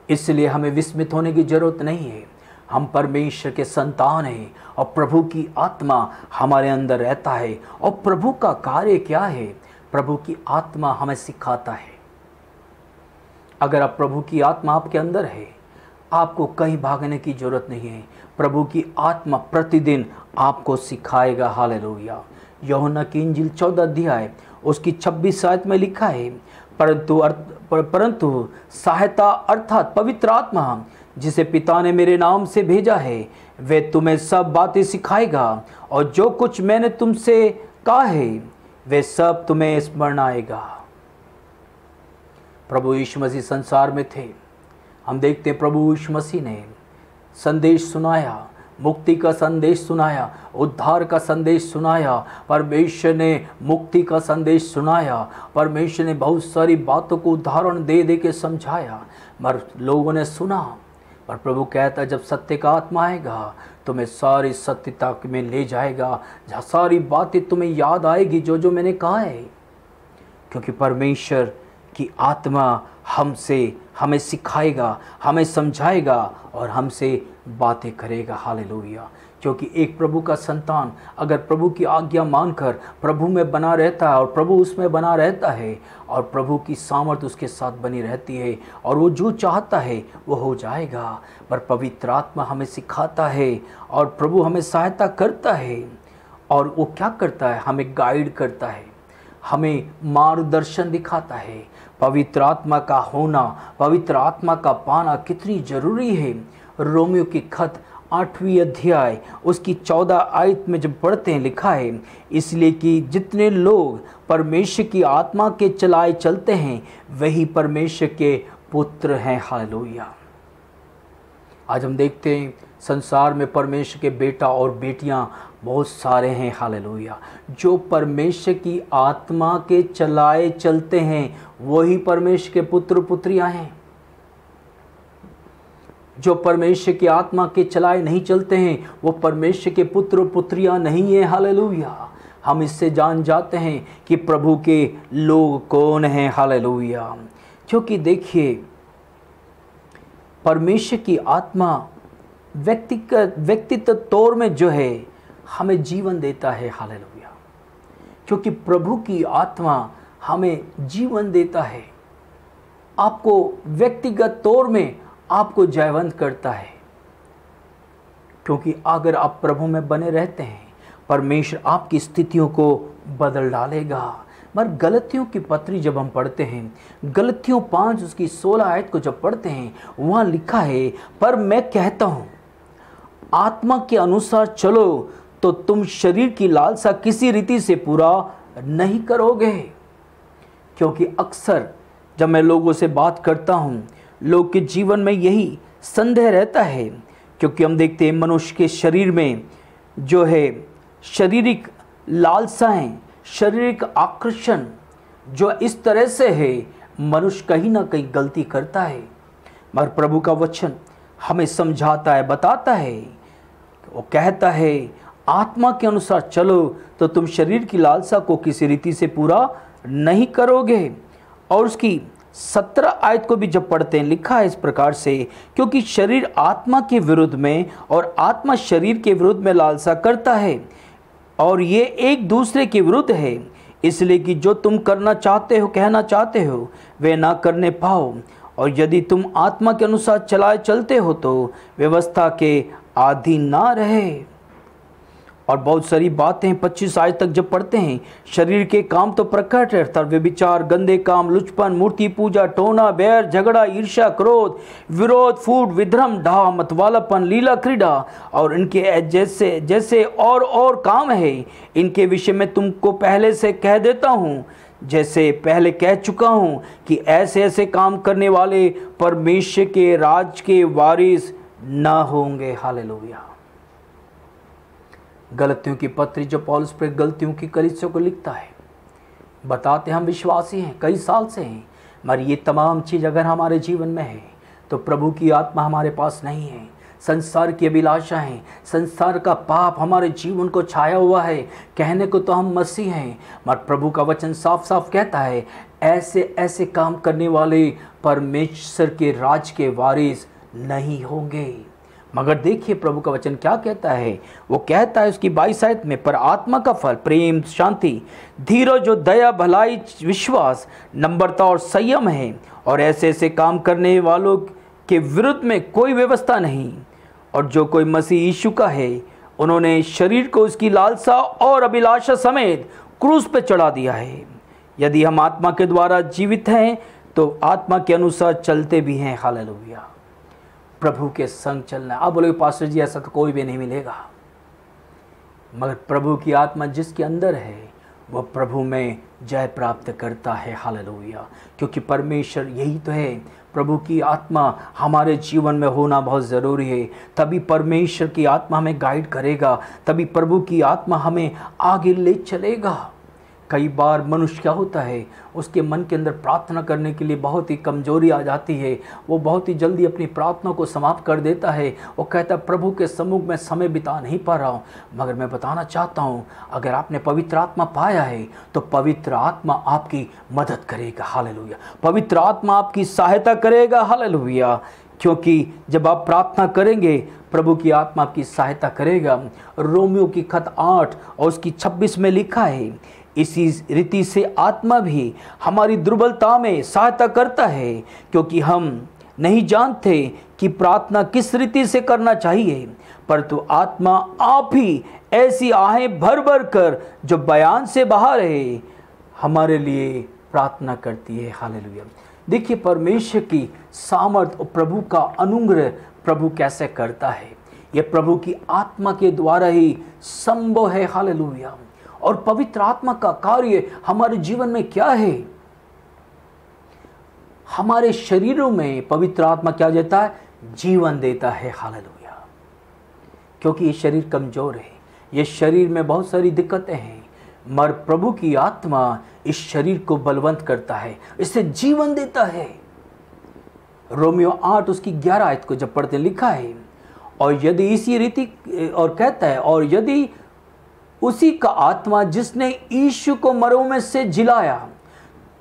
इसलिए हमें विस्मित होने की जरूरत नहीं है। हम परमेश्वर के संतान हैं और प्रभु की आत्मा हमारे अंदर रहता है। और प्रभु का कार्य क्या है? प्रभु की आत्मा हमें सिखाता है। अगर आप प्रभु की आत्मा आपके अंदर है, आपको कहीं भागने की जरूरत नहीं है। प्रभु की आत्मा प्रतिदिन आपको सिखाएगा। हालेलुया। यूहन्ना की इंजील 14 अध्याय उसकी 26 आयत में लिखा है, परंतु सहायता अर्थात पवित्र आत्मा जिसे पिता ने मेरे नाम से भेजा है, वे तुम्हें सब बातें सिखाएगा, और जो कुछ मैंने तुमसे कहा है वे सब तुम्हें स्मरण आएगा। प्रभु यीशु मसीह संसार में थे। हम देखते हैं प्रभु यीशु मसीह ने संदेश सुनाया, मुक्ति का संदेश सुनाया, उद्धार का संदेश सुनाया। परमेश्वर ने मुक्ति का संदेश सुनाया। परमेश्वर ने बहुत सारी बातों को उदाहरण दे दे के समझाया, मगर लोगों ने सुना। पर प्रभु कहता है, जब सत्य का आत्मा आएगा तुम्हें सारी सत्यता में ले जाएगा, जहाँ सारी बातें तुम्हें याद आएगी जो जो मैंने कहा है। क्योंकि परमेश्वर की आत्मा हमें सिखाएगा, हमें समझाएगा और हमसे बातें करेगा। हालेलुया। क्योंकि एक प्रभु का संतान अगर प्रभु की आज्ञा मानकर प्रभु में बना रहता है और प्रभु उसमें बना रहता है और प्रभु की सामर्थ्य उसके साथ बनी रहती है और वो जो चाहता है वो हो जाएगा। पर पवित्र आत्मा हमें सिखाता है और प्रभु हमें सहायता करता है। और वो क्या करता है? हमें गाइड करता है, हमें मार्गदर्शन दिखाता है। पवित्र आत्मा का होना, पवित्र आत्मा का पाना कितनी ज़रूरी है। रोमियो की खत 8वीं अध्याय उसकी 14 आयत में जब पढ़ते हैं, लिखा है, इसलिए कि जितने लोग परमेश्वर की आत्मा के चलाए चलते हैं वही परमेश्वर के पुत्र हैं। हालेलुया। आज हम देखते हैं संसार में परमेश्वर के बेटा और बेटियां बहुत सारे हैं। हालेलुया। जो परमेश्वर की आत्मा के चलाए चलते हैं वही परमेश्वर के पुत्र पुत्रियां हैं। जो परमेश्वर की आत्मा के चलाए नहीं चलते हैं वो परमेश्वर के पुत्र पुत्रियां नहीं है। हालेलुया। हम इससे जान जाते हैं कि प्रभु के लोग कौन हैं। हालेलुया। क्योंकि देखिए, परमेश्वर की आत्मा व्यक्तित्व तौर में जो है हमें जीवन देता है। हालेलुया। क्योंकि प्रभु की आत्मा हमें जीवन देता है, आपको व्यक्तिगत तौर में आपको जयवंत करता है। क्योंकि अगर आप प्रभु में बने रहते हैं, परमेश्वर आपकी स्थितियों को बदल डालेगा। मगर गलतियों की पत्री जब हम पढ़ते हैं, गलतियों 5 उसकी 16 आयत को जब पढ़ते हैं, वहाँ लिखा है, पर मैं कहता हूँ आत्मा के अनुसार चलो तो तुम शरीर की लालसा किसी रीति से पूरा नहीं करोगे। क्योंकि अक्सर जब मैं लोगों से बात करता हूँ, लोग के जीवन में यही संदेह रहता है, क्योंकि हम देखते हैं मनुष्य के शरीर में जो है शारीरिक लालसाएं, शारीरिक आकर्षण जो इस तरह से है, मनुष्य कहीं ना कहीं गलती करता है। मगर प्रभु का वचन हमें समझाता है, बताता है, वो कहता है आत्मा के अनुसार चलो तो तुम शरीर की लालसा को किसी रीति से पूरा नहीं करोगे। और उसकी 17 आयत को भी जब पढ़ते हैं, लिखा है इस प्रकार से, क्योंकि शरीर आत्मा के विरुद्ध में और आत्मा शरीर के विरुद्ध में लालसा करता है, और ये एक दूसरे के विरुद्ध है, इसलिए कि जो तुम करना चाहते हो, कहना चाहते हो, वे ना करने पाओ। और यदि तुम आत्मा के अनुसार चलते हो तो व्यवस्था के अधीन ना रहे। और बहुत सारी बातें 25 आयत तक जब पढ़ते हैं, शरीर के काम तो प्रकट है, अर्थात व्यभिचार, गंदे काम, लुचपन, मूर्ति पूजा, टोना, बैर, झगड़ा, ईर्ष्या, क्रोध, विरोध, फूट, विध्रम, ढा, मतवालापन, लीला, क्रीड़ा और इनके जैसे और काम है। इनके विषय में तुमको पहले से कह देता हूँ, जैसे पहले कह चुका हूँ, कि ऐसे ऐसे काम करने वाले परमेश्वर के राज के वारिस ना होंगे। हालेलुया। गलतियों की पत्री जो पौलुस पर गलतियों की कलीसिया को लिखता है, बताते हम विश्वासी हैं, कई साल से हैं, मगर ये तमाम चीज़ अगर हमारे जीवन में है तो प्रभु की आत्मा हमारे पास नहीं है। संसार की अभिलाषा है, संसार का पाप हमारे जीवन को छाया हुआ है। कहने को तो हम मसीह हैं, मगर प्रभु का वचन साफ साफ कहता है ऐसे ऐसे काम करने वाले परमेश्वर के राज के वारिस नहीं होंगे। मगर देखिए प्रभु का वचन क्या कहता है, वो कहता है उसकी 22 आयत में, पर आत्मा का फल प्रेम, शांति, धीरज, दया, भलाई, विश्वास, नम्रता और संयम है, और ऐसे ऐसे काम करने वालों के विरुद्ध में कोई व्यवस्था नहीं। और जो कोई मसीह यीशु का है, उन्होंने शरीर को उसकी लालसा और अभिलाषा समेत क्रूस पे चढ़ा दिया है। यदि हम आत्मा के द्वारा जीवित हैं तो आत्मा के अनुसार चलते भी हैं। हालेलुया। प्रभु के संग चलना। अब बोले पास्टर जी ऐसा तो कोई भी नहीं मिलेगा, मगर प्रभु की आत्मा जिसके अंदर है वह प्रभु में जय प्राप्त करता है। हालेलुया। क्योंकि परमेश्वर यही तो है, प्रभु की आत्मा हमारे जीवन में होना बहुत ज़रूरी है। तभी परमेश्वर की आत्मा हमें गाइड करेगा, तभी प्रभु की आत्मा हमें आगे ले चलेगा। कई बार मनुष्य क्या होता है, उसके मन के अंदर प्रार्थना करने के लिए बहुत ही कमजोरी आ जाती है, वो बहुत ही जल्दी अपनी प्रार्थना को समाप्त कर देता है। वो कहता है प्रभु के सम्मुख में समय बिता नहीं पा रहा हूँ। मगर मैं बताना चाहता हूँ, अगर आपने पवित्र आत्मा पाया है तो पवित्र आत्मा आपकी मदद करेगा। हालेलुया। पवित्र आत्मा आपकी सहायता करेगा। हालेलुया। क्योंकि जब आप प्रार्थना करेंगे प्रभु की आत्मा आपकी सहायता करेगा। रोमियो की खत 8 और उसकी 26 में लिखा है, इसी रीति से आत्मा भी हमारी दुर्बलता में सहायता करता है, क्योंकि हम नहीं जानते कि प्रार्थना किस रीति से करना चाहिए, परंतु आत्मा आप ही ऐसी आहें भर भर कर जो बयान से बाहर है हमारे लिए प्रार्थना करती है। हालेलुया। देखिए परमेश्वर की सामर्थ और प्रभु का अनुग्रह प्रभु कैसे करता है, यह प्रभु की आत्मा के द्वारा ही संभव है। हालेलुया। और पवित्र आत्मा का कार्य हमारे जीवन में क्या है? हमारे शरीरों में पवित्र आत्मा क्या देता है? जीवन देता है। हालेलुया। क्योंकि ये शरीर कमजोर है, ये शरीर में बहुत सारी दिक्कतें हैं, मगर प्रभु की आत्मा इस शरीर को बलवंत करता है, इसे जीवन देता है। रोमियो 8 उसकी 11 आयत को जब पढ़ते लिखा है, और यदि इसी रीति और कहता है, और यदि उसी का आत्मा जिसने यीशु को मरों में से जिलाया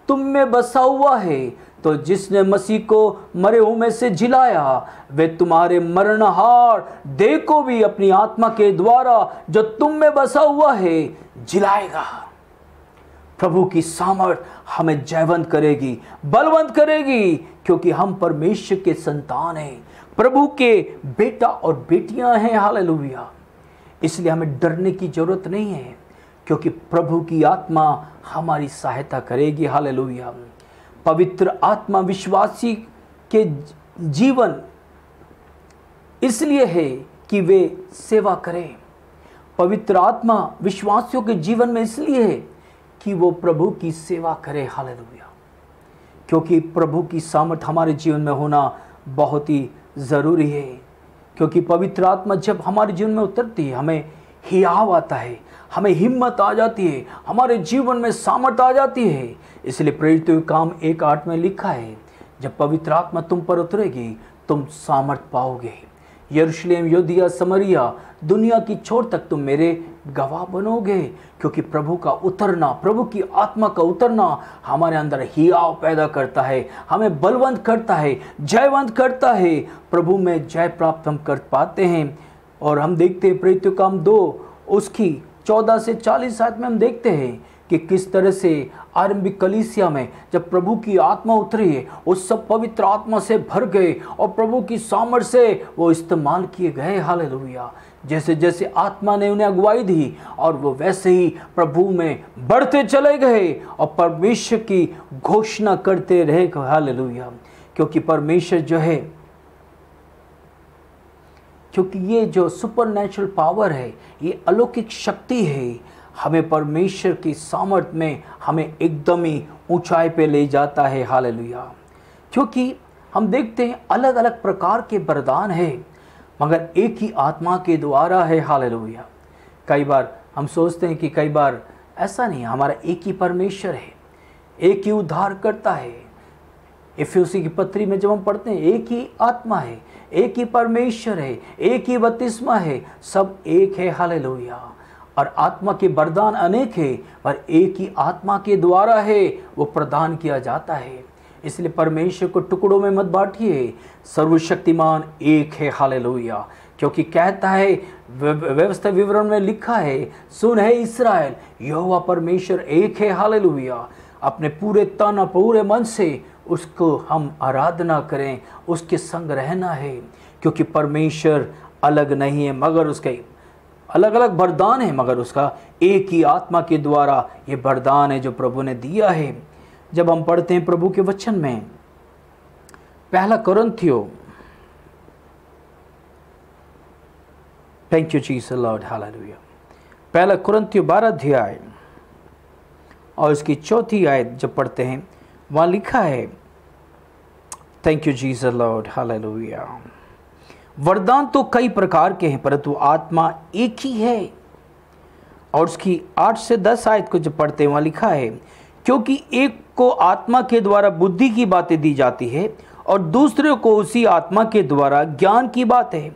तुम में बसा हुआ है, तो जिसने मसीह को मरे में से जिलाया वे तुम्हारे मरणहार देह को भी अपनी आत्मा के द्वारा जो तुम में बसा हुआ है जिलाएगा। प्रभु की सामर्थ हमें जयवंत करेगी, बलवंत करेगी, क्योंकि हम परमेश्वर के संतान हैं। प्रभु के बेटा और बेटियां हैं, हालेलुया। इसलिए हमें डरने की जरूरत नहीं है, क्योंकि प्रभु की आत्मा हमारी सहायता करेगी, हालेलुया। पवित्र आत्मा विश्वासी के जीवन इसलिए है कि वे सेवा करें। पवित्र आत्मा विश्वासियों के जीवन में इसलिए है कि वो प्रभु की सेवा करें, हालेलुया। क्योंकि प्रभु की सामर्थ हमारे जीवन में होना बहुत ही ज़रूरी है, क्योंकि पवित्र आत्मा जब हमारे जीवन में उतरती है, हमें हियाव आता है, हमें हिम्मत आ जाती है, हमारे जीवन में सामर्थ आ जाती है। इसलिए प्रेरितों के काम 1:8 में लिखा है, जब पवित्र आत्मा तुम पर उतरेगी तुम सामर्थ पाओगे। यरूशलेम, यहूदिया, समरिया, दुनिया की छोर तक तुम मेरे गवाह बनोगे। क्योंकि प्रभु का उतरना, प्रभु की आत्मा का उतरना हमारे अंदर हियाव पैदा करता है, हमें बलवंत करता है, जयवंत करता है। प्रभु में जय प्राप्त हम कर पाते हैं। और हम देखते हैं प्रेरितों के काम 2 उसकी 14 से 40 आयत में हम देखते हैं कि किस तरह से आरंभिक कलीसिया में जब प्रभु की आत्मा उतरी है, वो सब पवित्र आत्मा से भर गए और प्रभु की सामर्थ से वो इस्तेमाल किए गए, हालेलुया। जैसे जैसे आत्मा ने उन्हें अगुवाई दी और वो वैसे ही प्रभु में बढ़ते चले गए और परमेश्वर की घोषणा करते रहे, हालेलुया। क्योंकि परमेश्वर जो है, क्योंकि ये जो सुपरनैचुरल पावर है, ये अलौकिक शक्ति है, हमें परमेश्वर की सामर्थ में हमें एकदम ही ऊंचाई पे ले जाता है, हालेलुया। क्योंकि हम देखते हैं अलग अलग प्रकार के वरदान है, मगर एक ही आत्मा के द्वारा है, हालेलुया। कई बार हम सोचते हैं कि कई बार ऐसा नहीं है, हमारा एक ही परमेश्वर है, एक ही उद्धार करता है। इफिसी की पत्री में जब हम पढ़ते हैं, एक ही आत्मा है, एक ही परमेश्वर है, एक ही बपतिस्मा है, सब एक है, हालेलुया। और आत्मा के वरदान अनेक है, पर एक ही आत्मा के द्वारा है वो प्रदान किया जाता है। इसलिए परमेश्वर को टुकड़ों में मत बांटिए, सर्वशक्तिमान एक है, हालेलुया। क्योंकि कहता है, व्यवस्था विवरण में लिखा है, सुन है इस्राएल, यहोवा परमेश्वर एक है, हालेलुया। अपने पूरे तन और पूरे मन से उसको हम आराधना करें, उसके संग रहना है। क्योंकि परमेश्वर अलग नहीं है, मगर उसके अलग अलग वरदान है, मगर उसका एक ही आत्मा के द्वारा ये वरदान है जो प्रभु ने दिया है। जब हम पढ़ते हैं प्रभु के वचन में, पहला कुरिन्थियों, thank you Jesus Lord, hallelujah. पहला कुरिन्थियों 12 अध्याय और इसकी 4 आयत जब पढ़ते हैं, वहाँ लिखा है, thank you Jesus Lord, hallelujah. वरदान तो कई प्रकार के हैं, परंतु आत्मा एक ही है। और उसकी 8 से 10 आयत को जब पढ़ते हैं, वहाँ लिखा है, क्योंकि एक को आत्मा के द्वारा बुद्धि की बातें दी जाती है और दूसरे को उसी आत्मा के द्वारा ज्ञान की बातें,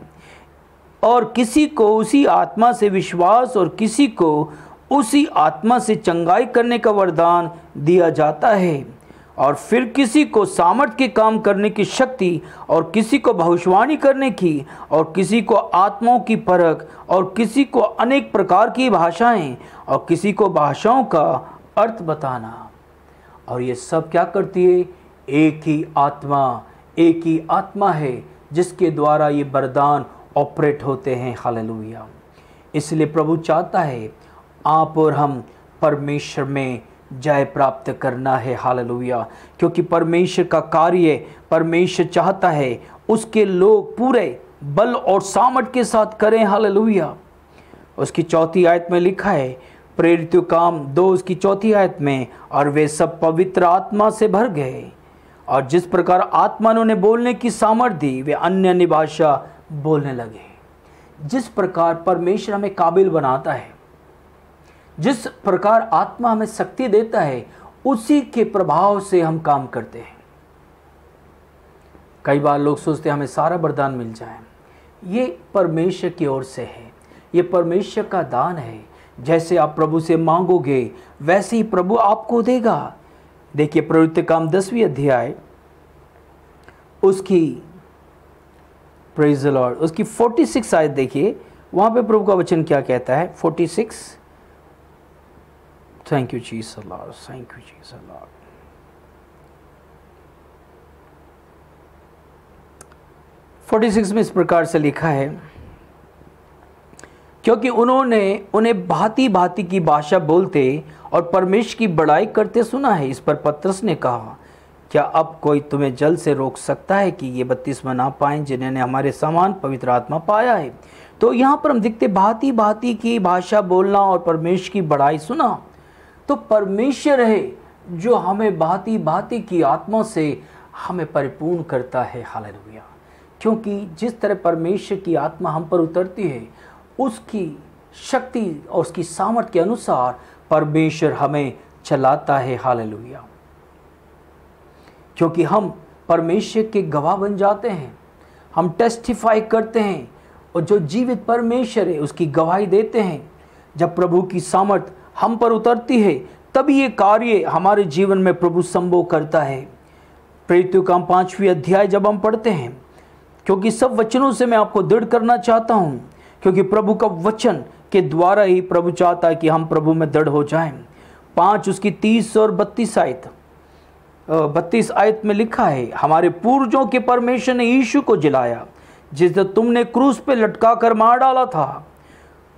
और किसी को उसी आत्मा से विश्वास और किसी को उसी आत्मा से चंगाई करने का वरदान दिया जाता है। और फिर किसी को सामर्थ के काम करने की शक्ति, और किसी को भविष्यवाणी करने की, और किसी को आत्माओं की परख, और किसी को अनेक प्रकार की भाषाएं, और किसी को भाषाओं का अर्थ बताना। और ये सब क्या करती है? एक ही आत्मा है जिसके द्वारा ये वरदान ऑपरेट होते हैं, हालेलुया। इसलिए प्रभु चाहता है आप और हम परमेश्वर में जय प्राप्त करना है, हालेलुया। क्योंकि परमेश्वर का कार्य परमेश्वर चाहता है उसके लोग पूरे बल और सामर्थ के साथ करें, हालेलुया। उसकी 4 आयत में लिखा है, प्रेरितों काम 2 उसकी 4 आयत में, और वे सब पवित्र आत्मा से भर गए, और जिस प्रकार आत्मा ने उन्हें बोलने की सामर्थ दी, वे अन्य भाषा बोलने लगे। जिस प्रकार परमेश्वर हमें काबिल बनाता है, जिस प्रकार आत्मा हमें शक्ति देता है, उसी के प्रभाव से हम काम करते हैं। कई बार लोग सोचते हैं हमें सारा वरदान मिल जाए। ये परमेश्वर की ओर से है, ये परमेश्वर का दान है। जैसे आप प्रभु से मांगोगे वैसे ही प्रभु आपको देगा। देखिए प्रवृत्ति काम 10वीं अध्याय उसकी प्रेज द लॉर्ड उसकी 46 आयत देखिए, वहाँ पे प्रभु का वचन क्या कहता है। 46, thank you Jesus Lord, thank you Jesus Lord. 46 में इस प्रकार से लिखा है, क्योंकि उन्होंने उन्हें भांति भांति की भाषा बोलते और परमेश्वर की बड़ाई करते सुना है। इस पर पतरस ने कहा, क्या अब कोई तुम्हें जल से रोक सकता है कि ये बपतिस्मा ना पाएं जिन्होंने हमारे समान पवित्र आत्मा पाया है। तो यहाँ पर हम देखते भांति भांति की भाषा बोलना और परमेश्वर की बड़ाई सुना। तो परमेश्वर है जो हमें भांति भांति की आत्मा से हमें परिपूर्ण करता है। हालेलुया। क्योंकि जिस तरह परमेश्वर की आत्मा हम पर उतरती है, उसकी शक्ति और उसकी सामर्थ्य के अनुसार परमेश्वर हमें चलाता है। हालेलुया। क्योंकि हम परमेश्वर के गवाह बन जाते हैं, हम टेस्टिफाई करते हैं और जो जीवित परमेश्वर है उसकी गवाही देते हैं। जब प्रभु की सामर्थ हम पर उतरती है तभी ये कार्य हमारे जीवन में प्रभु संभव करता है। प्रेरितों का 5वीं अध्याय जब हम पढ़ते हैं, क्योंकि सब वचनों से मैं आपको दृढ़ करना चाहता हूँ, क्योंकि प्रभु का वचन के द्वारा ही प्रभु चाहता है कि हम प्रभु में दृढ़ हो जाएं। 5 उसकी 30 और 32 आयत में लिखा है, हमारे पूर्वजों के परमेश्वर ने यीशु को जिलाया जिसे तुमने क्रूस पे लटका कर मार डाला था।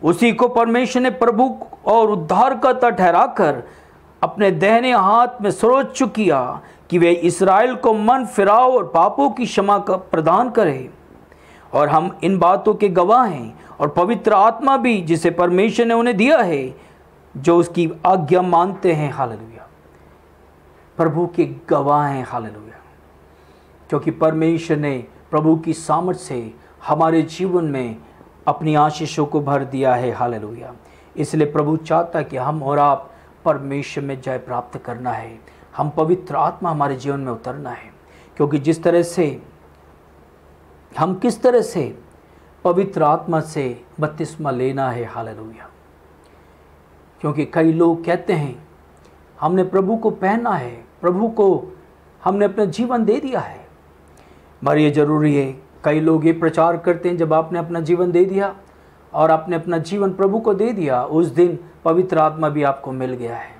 उसी को परमेश्वर ने प्रभु और उद्धारकर्ता ठहराकर अपने दाहिने हाथ में सर्वोच्च किया कि वे इस्राएल को मन फिराव और पापों की क्षमा प्रदान करे। और हम इन बातों के गवाह हैं, और पवित्र आत्मा भी जिसे परमेश्वर ने उन्हें दिया है जो उसकी आज्ञा मानते हैं। हालेलुया। प्रभु के गवाह हैं। हालेलुया। क्योंकि परमेश्वर ने प्रभु की सामर्थ से हमारे जीवन में अपनी आशीषों को भर दिया है। हालेलुया। इसलिए प्रभु चाहता है कि हम और आप परमेश्वर में जय प्राप्त करना है, हम पवित्र आत्मा हमारे जीवन में उतरना है। क्योंकि जिस तरह से हम किस तरह से पवित्र आत्मा से बपतिस्मा लेना है। हालेलुया। क्योंकि कई लोग कहते हैं हमने प्रभु को पहना है, प्रभु को हमने अपना जीवन दे दिया है, मगर ये ज़रूरी है। कई लोग ये प्रचार करते हैं जब आपने अपना जीवन दे दिया और आपने अपना जीवन प्रभु को दे दिया, उस दिन पवित्र आत्मा भी आपको मिल गया है।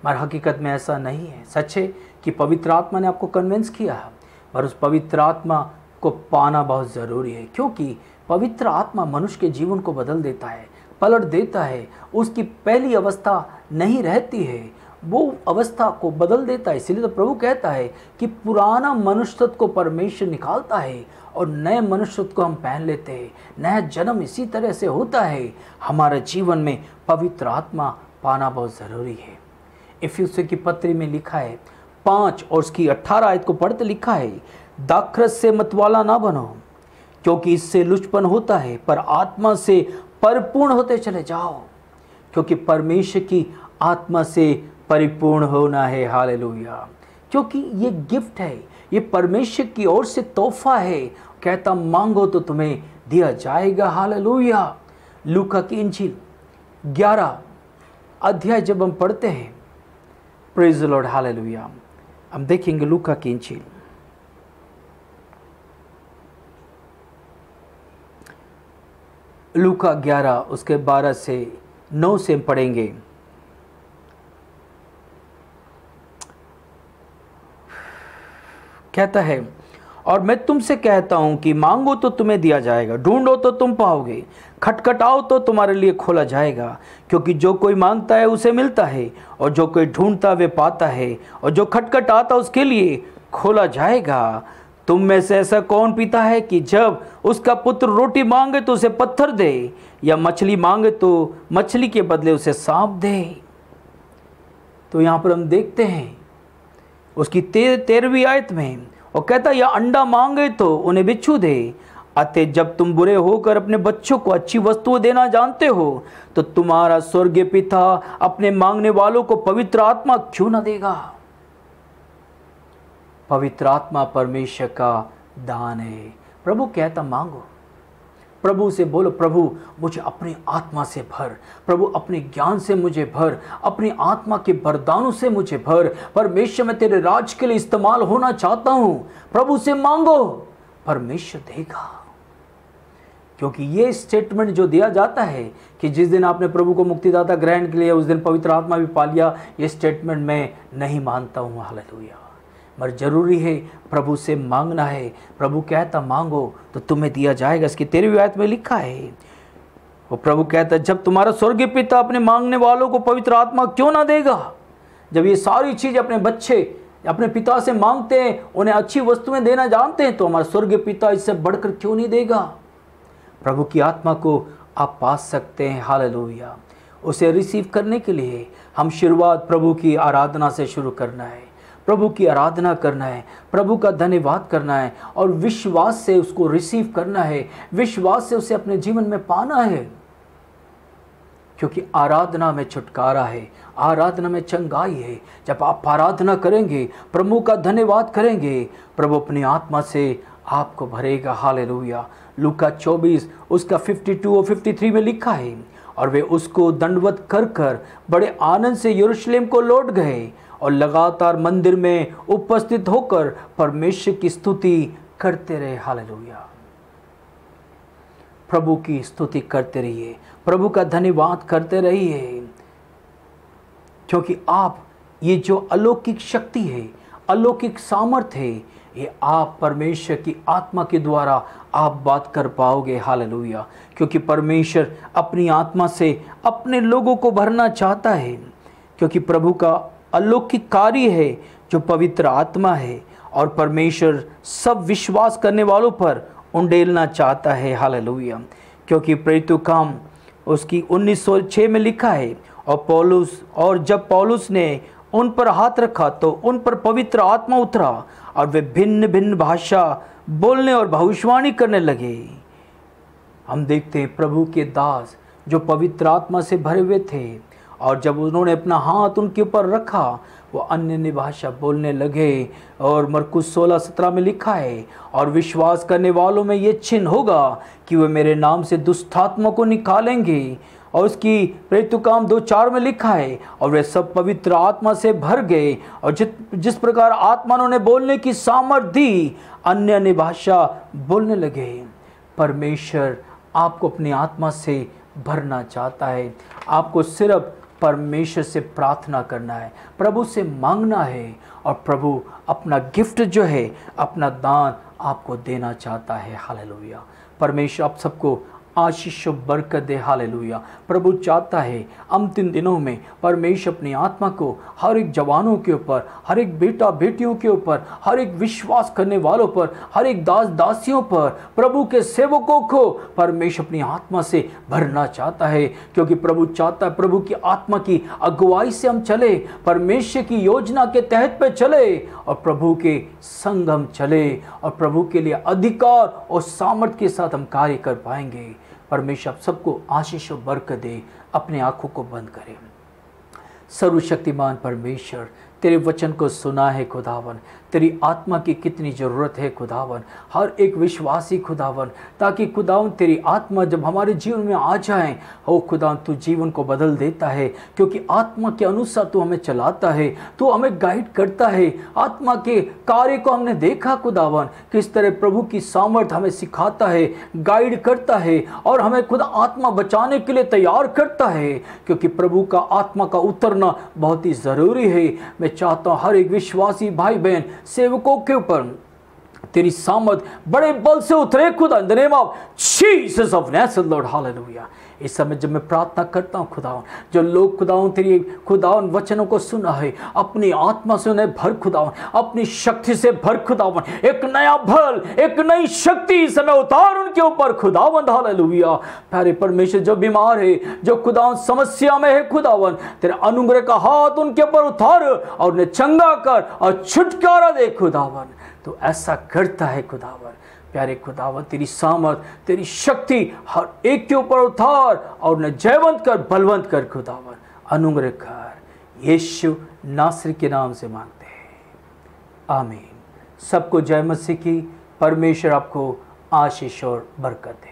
मगर हकीकत में ऐसा नहीं है। सच है कि पवित्र आत्मा ने आपको कन्विंस किया, पर उस पवित्र आत्मा को पाना बहुत ज़रूरी है। क्योंकि पवित्र आत्मा मनुष्य के जीवन को बदल देता है, पलट देता है। उसकी पहली अवस्था नहीं रहती है, वो अवस्था को बदल देता है। इसलिए तो प्रभु कहता है कि पुराना मनुष्यत्व को परमेश्वर निकालता है और नए मनुष्यत्व को हम पहन लेते हैं। नया जन्म इसी तरह से होता है। हमारे जीवन में पवित्र आत्मा पाना बहुत ज़रूरी है। इफिसियों की पत्री में लिखा है 5 और उसकी 18 आयत को पढ़ते लिखा है, दाखरस से मतवाला ना बनो, क्योंकि इससे लुचपन होता है, पर आत्मा से परिपूर्ण होते चले जाओ, क्योंकि परमेश्वर की आत्मा से परिपूर्ण होना है। हालेलुया। क्योंकि ये गिफ्ट है, ये परमेश्वर की ओर से तोहफा है। कहता मांगो तो तुम्हें दिया जाएगा। हालेलुया। लूका की इंजील 11 अध्याय जब हम पढ़ते हैं, प्रेज द लॉर्ड, हालेलुया, हम देखेंगे लूका की इंजील लूका 11 उसके 12 से 9 से पढ़ेंगे। कहता है, और मैं तुमसे कहता हूं कि मांगो तो तुम्हें दिया जाएगा, ढूंढो तो तुम पाओगे, खटखटाओ तो तुम्हारे लिए खोला जाएगा। क्योंकि जो कोई मांगता है उसे मिलता है, और जो कोई ढूंढता वे पाता है, और जो खटखटाता उसके लिए खोला जाएगा। तुम में से ऐसा कौन पिता है कि जब उसका पुत्र रोटी मांगे तो उसे पत्थर दे, या मछली मांगे तो मछली के बदले उसे सांप दे? तो यहाँ पर हम देखते हैं उसकी 13वीं आयत में, और कहता या अंडा मांगे तो उन्हें बिच्छू दे। अतः जब तुम बुरे होकर अपने बच्चों को अच्छी वस्तुएं देना जानते हो, तो तुम्हारा स्वर्गीय पिता अपने मांगने वालों को पवित्र आत्मा क्यों न देगा। पवित्र आत्मा परमेश्वर का दान है। प्रभु कहता मांगो, प्रभु से बोलो, प्रभु मुझे अपनी आत्मा से भर, प्रभु अपने ज्ञान से मुझे भर, अपनी आत्मा के वरदानों से मुझे भर। परमेश्वर मैं तेरे राज के लिए इस्तेमाल होना चाहता हूं। प्रभु से मांगो, परमेश्वर देगा। क्योंकि ये स्टेटमेंट जो दिया जाता है कि जिस दिन आपने प्रभु को मुक्तिदाता ग्रहण के लिए उस दिन पवित्र आत्मा भी पा लिया, ये स्टेटमेंट मैं नहीं मानता हूँ। हालेलुया। मगर ज़रूरी है प्रभु से मांगना है। प्रभु कहता मांगो तो तुम्हें दिया जाएगा। इसकी 13वीं आयत में लिखा है, वो प्रभु कहता है जब तुम्हारा स्वर्गीय पिता अपने मांगने वालों को पवित्र आत्मा क्यों ना देगा। जब ये सारी चीज़ अपने बच्चे अपने पिता से मांगते हैं, उन्हें अच्छी वस्तुएं देना जानते हैं, तो हमारा स्वर्गीय पिता इससे बढ़कर क्यों नहीं देगा। प्रभु की आत्मा को आप पा सकते हैं। हालेलुया। उसे रिसीव करने के लिए हम शुरुआत प्रभु की आराधना से शुरू करना है। प्रभु की आराधना करना है, प्रभु का धन्यवाद करना है और विश्वास से उसको रिसीव करना है, विश्वास से उसे अपने जीवन में पाना है। क्योंकि आराधना में छुटकारा है, आराधना में चंगाई है। जब आप आराधना करेंगे, प्रभु का धन्यवाद करेंगे, प्रभु अपनी आत्मा से आपको भरेगा। हालेलुया। लूका 24 उसका 52 और 53 में लिखा है, और वे उसको दंडवत कर कर बड़े आनंद से यरूशलेम को लौट गए और लगातार मंदिर में उपस्थित होकर परमेश्वर की स्तुति करते रहे। हालेलुया। प्रभु की स्तुति करते रहिए, प्रभु का धन्यवाद करते रहिए, क्योंकि आप ये जो अलौकिक शक्ति है, अलौकिक सामर्थ्य है, ये आप परमेश्वर की आत्मा के द्वारा आप बात कर पाओगे। हालेलुया। क्योंकि परमेश्वर अपनी आत्मा से अपने लोगों को भरना चाहता है, क्योंकि प्रभु का अलौकिक कार्य है जो पवित्र आत्मा है, और परमेश्वर सब विश्वास करने वालों पर उंडेलना चाहता है। हालेलुया। क्योंकि प्रेरितों काम उसकी 1906 में लिखा है, और जब पौलुस ने उन पर हाथ रखा तो उन पर पवित्र आत्मा उतरा और वे भिन्न भिन्न भाषा बोलने और भविष्यवाणी करने लगे। हम देखते हैं प्रभु के दास जो पवित्र आत्मा से भरे हुए थे, और जब उन्होंने अपना हाथ उनके ऊपर रखा वो अन्य भाषा बोलने लगे। और मरकुस 16:17 में लिखा है, और विश्वास करने वालों में ये चिन्ह होगा कि वे मेरे नाम से दुष्टात्मा को निकालेंगे। और उसकी प्रेरितों काम 2:4 में लिखा है, और वे सब पवित्र आत्मा से भर गए, और जिस प्रकार आत्मा उन्हें बोलने की सामर्थ्य दी, अन्य भाषा बोलने लगे। परमेश्वर आपको अपनी आत्मा से भरना चाहता है। आपको सिर्फ परमेश्वर से प्रार्थना करना है, प्रभु से मांगना है, और प्रभु अपना गिफ्ट जो है, अपना दान आपको देना चाहता है। हालेलुया। परमेश्वर आप सबको आशीष और बरकत दे। हालेलुया। प्रभु चाहता है अंतिम दिनों में परमेश्वर अपनी आत्मा को हर एक जवानों के ऊपर, हर एक बेटा बेटियों के ऊपर, हर एक विश्वास करने वालों पर, हर एक दास दासियों पर, प्रभु के सेवकों को परमेश्वर अपनी आत्मा से भरना चाहता है। क्योंकि प्रभु चाहता है प्रभु की आत्मा की अगुवाई से हम चले, परमेश्वर की योजना के तहत पे चले, और प्रभु के संग हम चले, और प्रभु के लिए अधिकार और सामर्थ्य के साथ हम कार्य कर पाएंगे। परमेश्वर आप सबको आशीष और बरकत दे। अपने आंखों को बंद करें। सर्वशक्तिमान परमेश्वर, तेरे वचन को सुना है खुदावन, तेरी आत्मा की कितनी ज़रूरत है खुदावन, हर एक विश्वासी खुदावन, ताकि खुदावन तेरी आत्मा जब हमारे जीवन में आ जाए, हो खुदावन तू जीवन को बदल देता है। क्योंकि आत्मा के अनुसार तू हमें चलाता है, तू हमें गाइड करता है। आत्मा के कार्य को हमने देखा खुदावन, किस तरह प्रभु की सामर्थ्य हमें सिखाता है, गाइड करता है, और हमें खुद आत्मा बचाने के लिए तैयार करता है। क्योंकि प्रभु का आत्मा का उतरना बहुत ही ज़रूरी है। मैं चाहता हूँ हर एक विश्वासी भाई बहन सेवकों के ऊपर तेरी सामर्थ बड़े बल से उतरे खुदा, in the name of Jesus of Nazareth Lord. Hallelujah. इस समय जब मैं प्रार्थना करता हूँ खुदावन, जो लोग खुदावन तेरी खुदावन वचनों को सुना है, अपनी आत्मा से उन्हें भर खुदावन, अपनी शक्ति से भर खुदावन, एक नया बल, एक नई शक्ति इस समय उतार उनके ऊपर खुदावन। हालेलुया। प्यारे परमेश्वर, जो बीमार है, जो खुदावन समस्या में है खुदावन, तेरे अनुग्रह का हाथ उनके ऊपर उतार और उन्हें चंगा कर और छुटकारा दे खुदावन। तो ऐसा करता है खुदावन। प्यारे खुदावन, तेरी सामर्थ, तेरी शक्ति हर एक के ऊपर उतार और उन्हें जयवंत कर, बलवंत कर खुदावन। अनुग्रह कर, यीशु नासरी के नाम से मांगते हैं, आमीन। सबको जय मसीह की। परमेश्वर आपको आशीष और बरकत दे।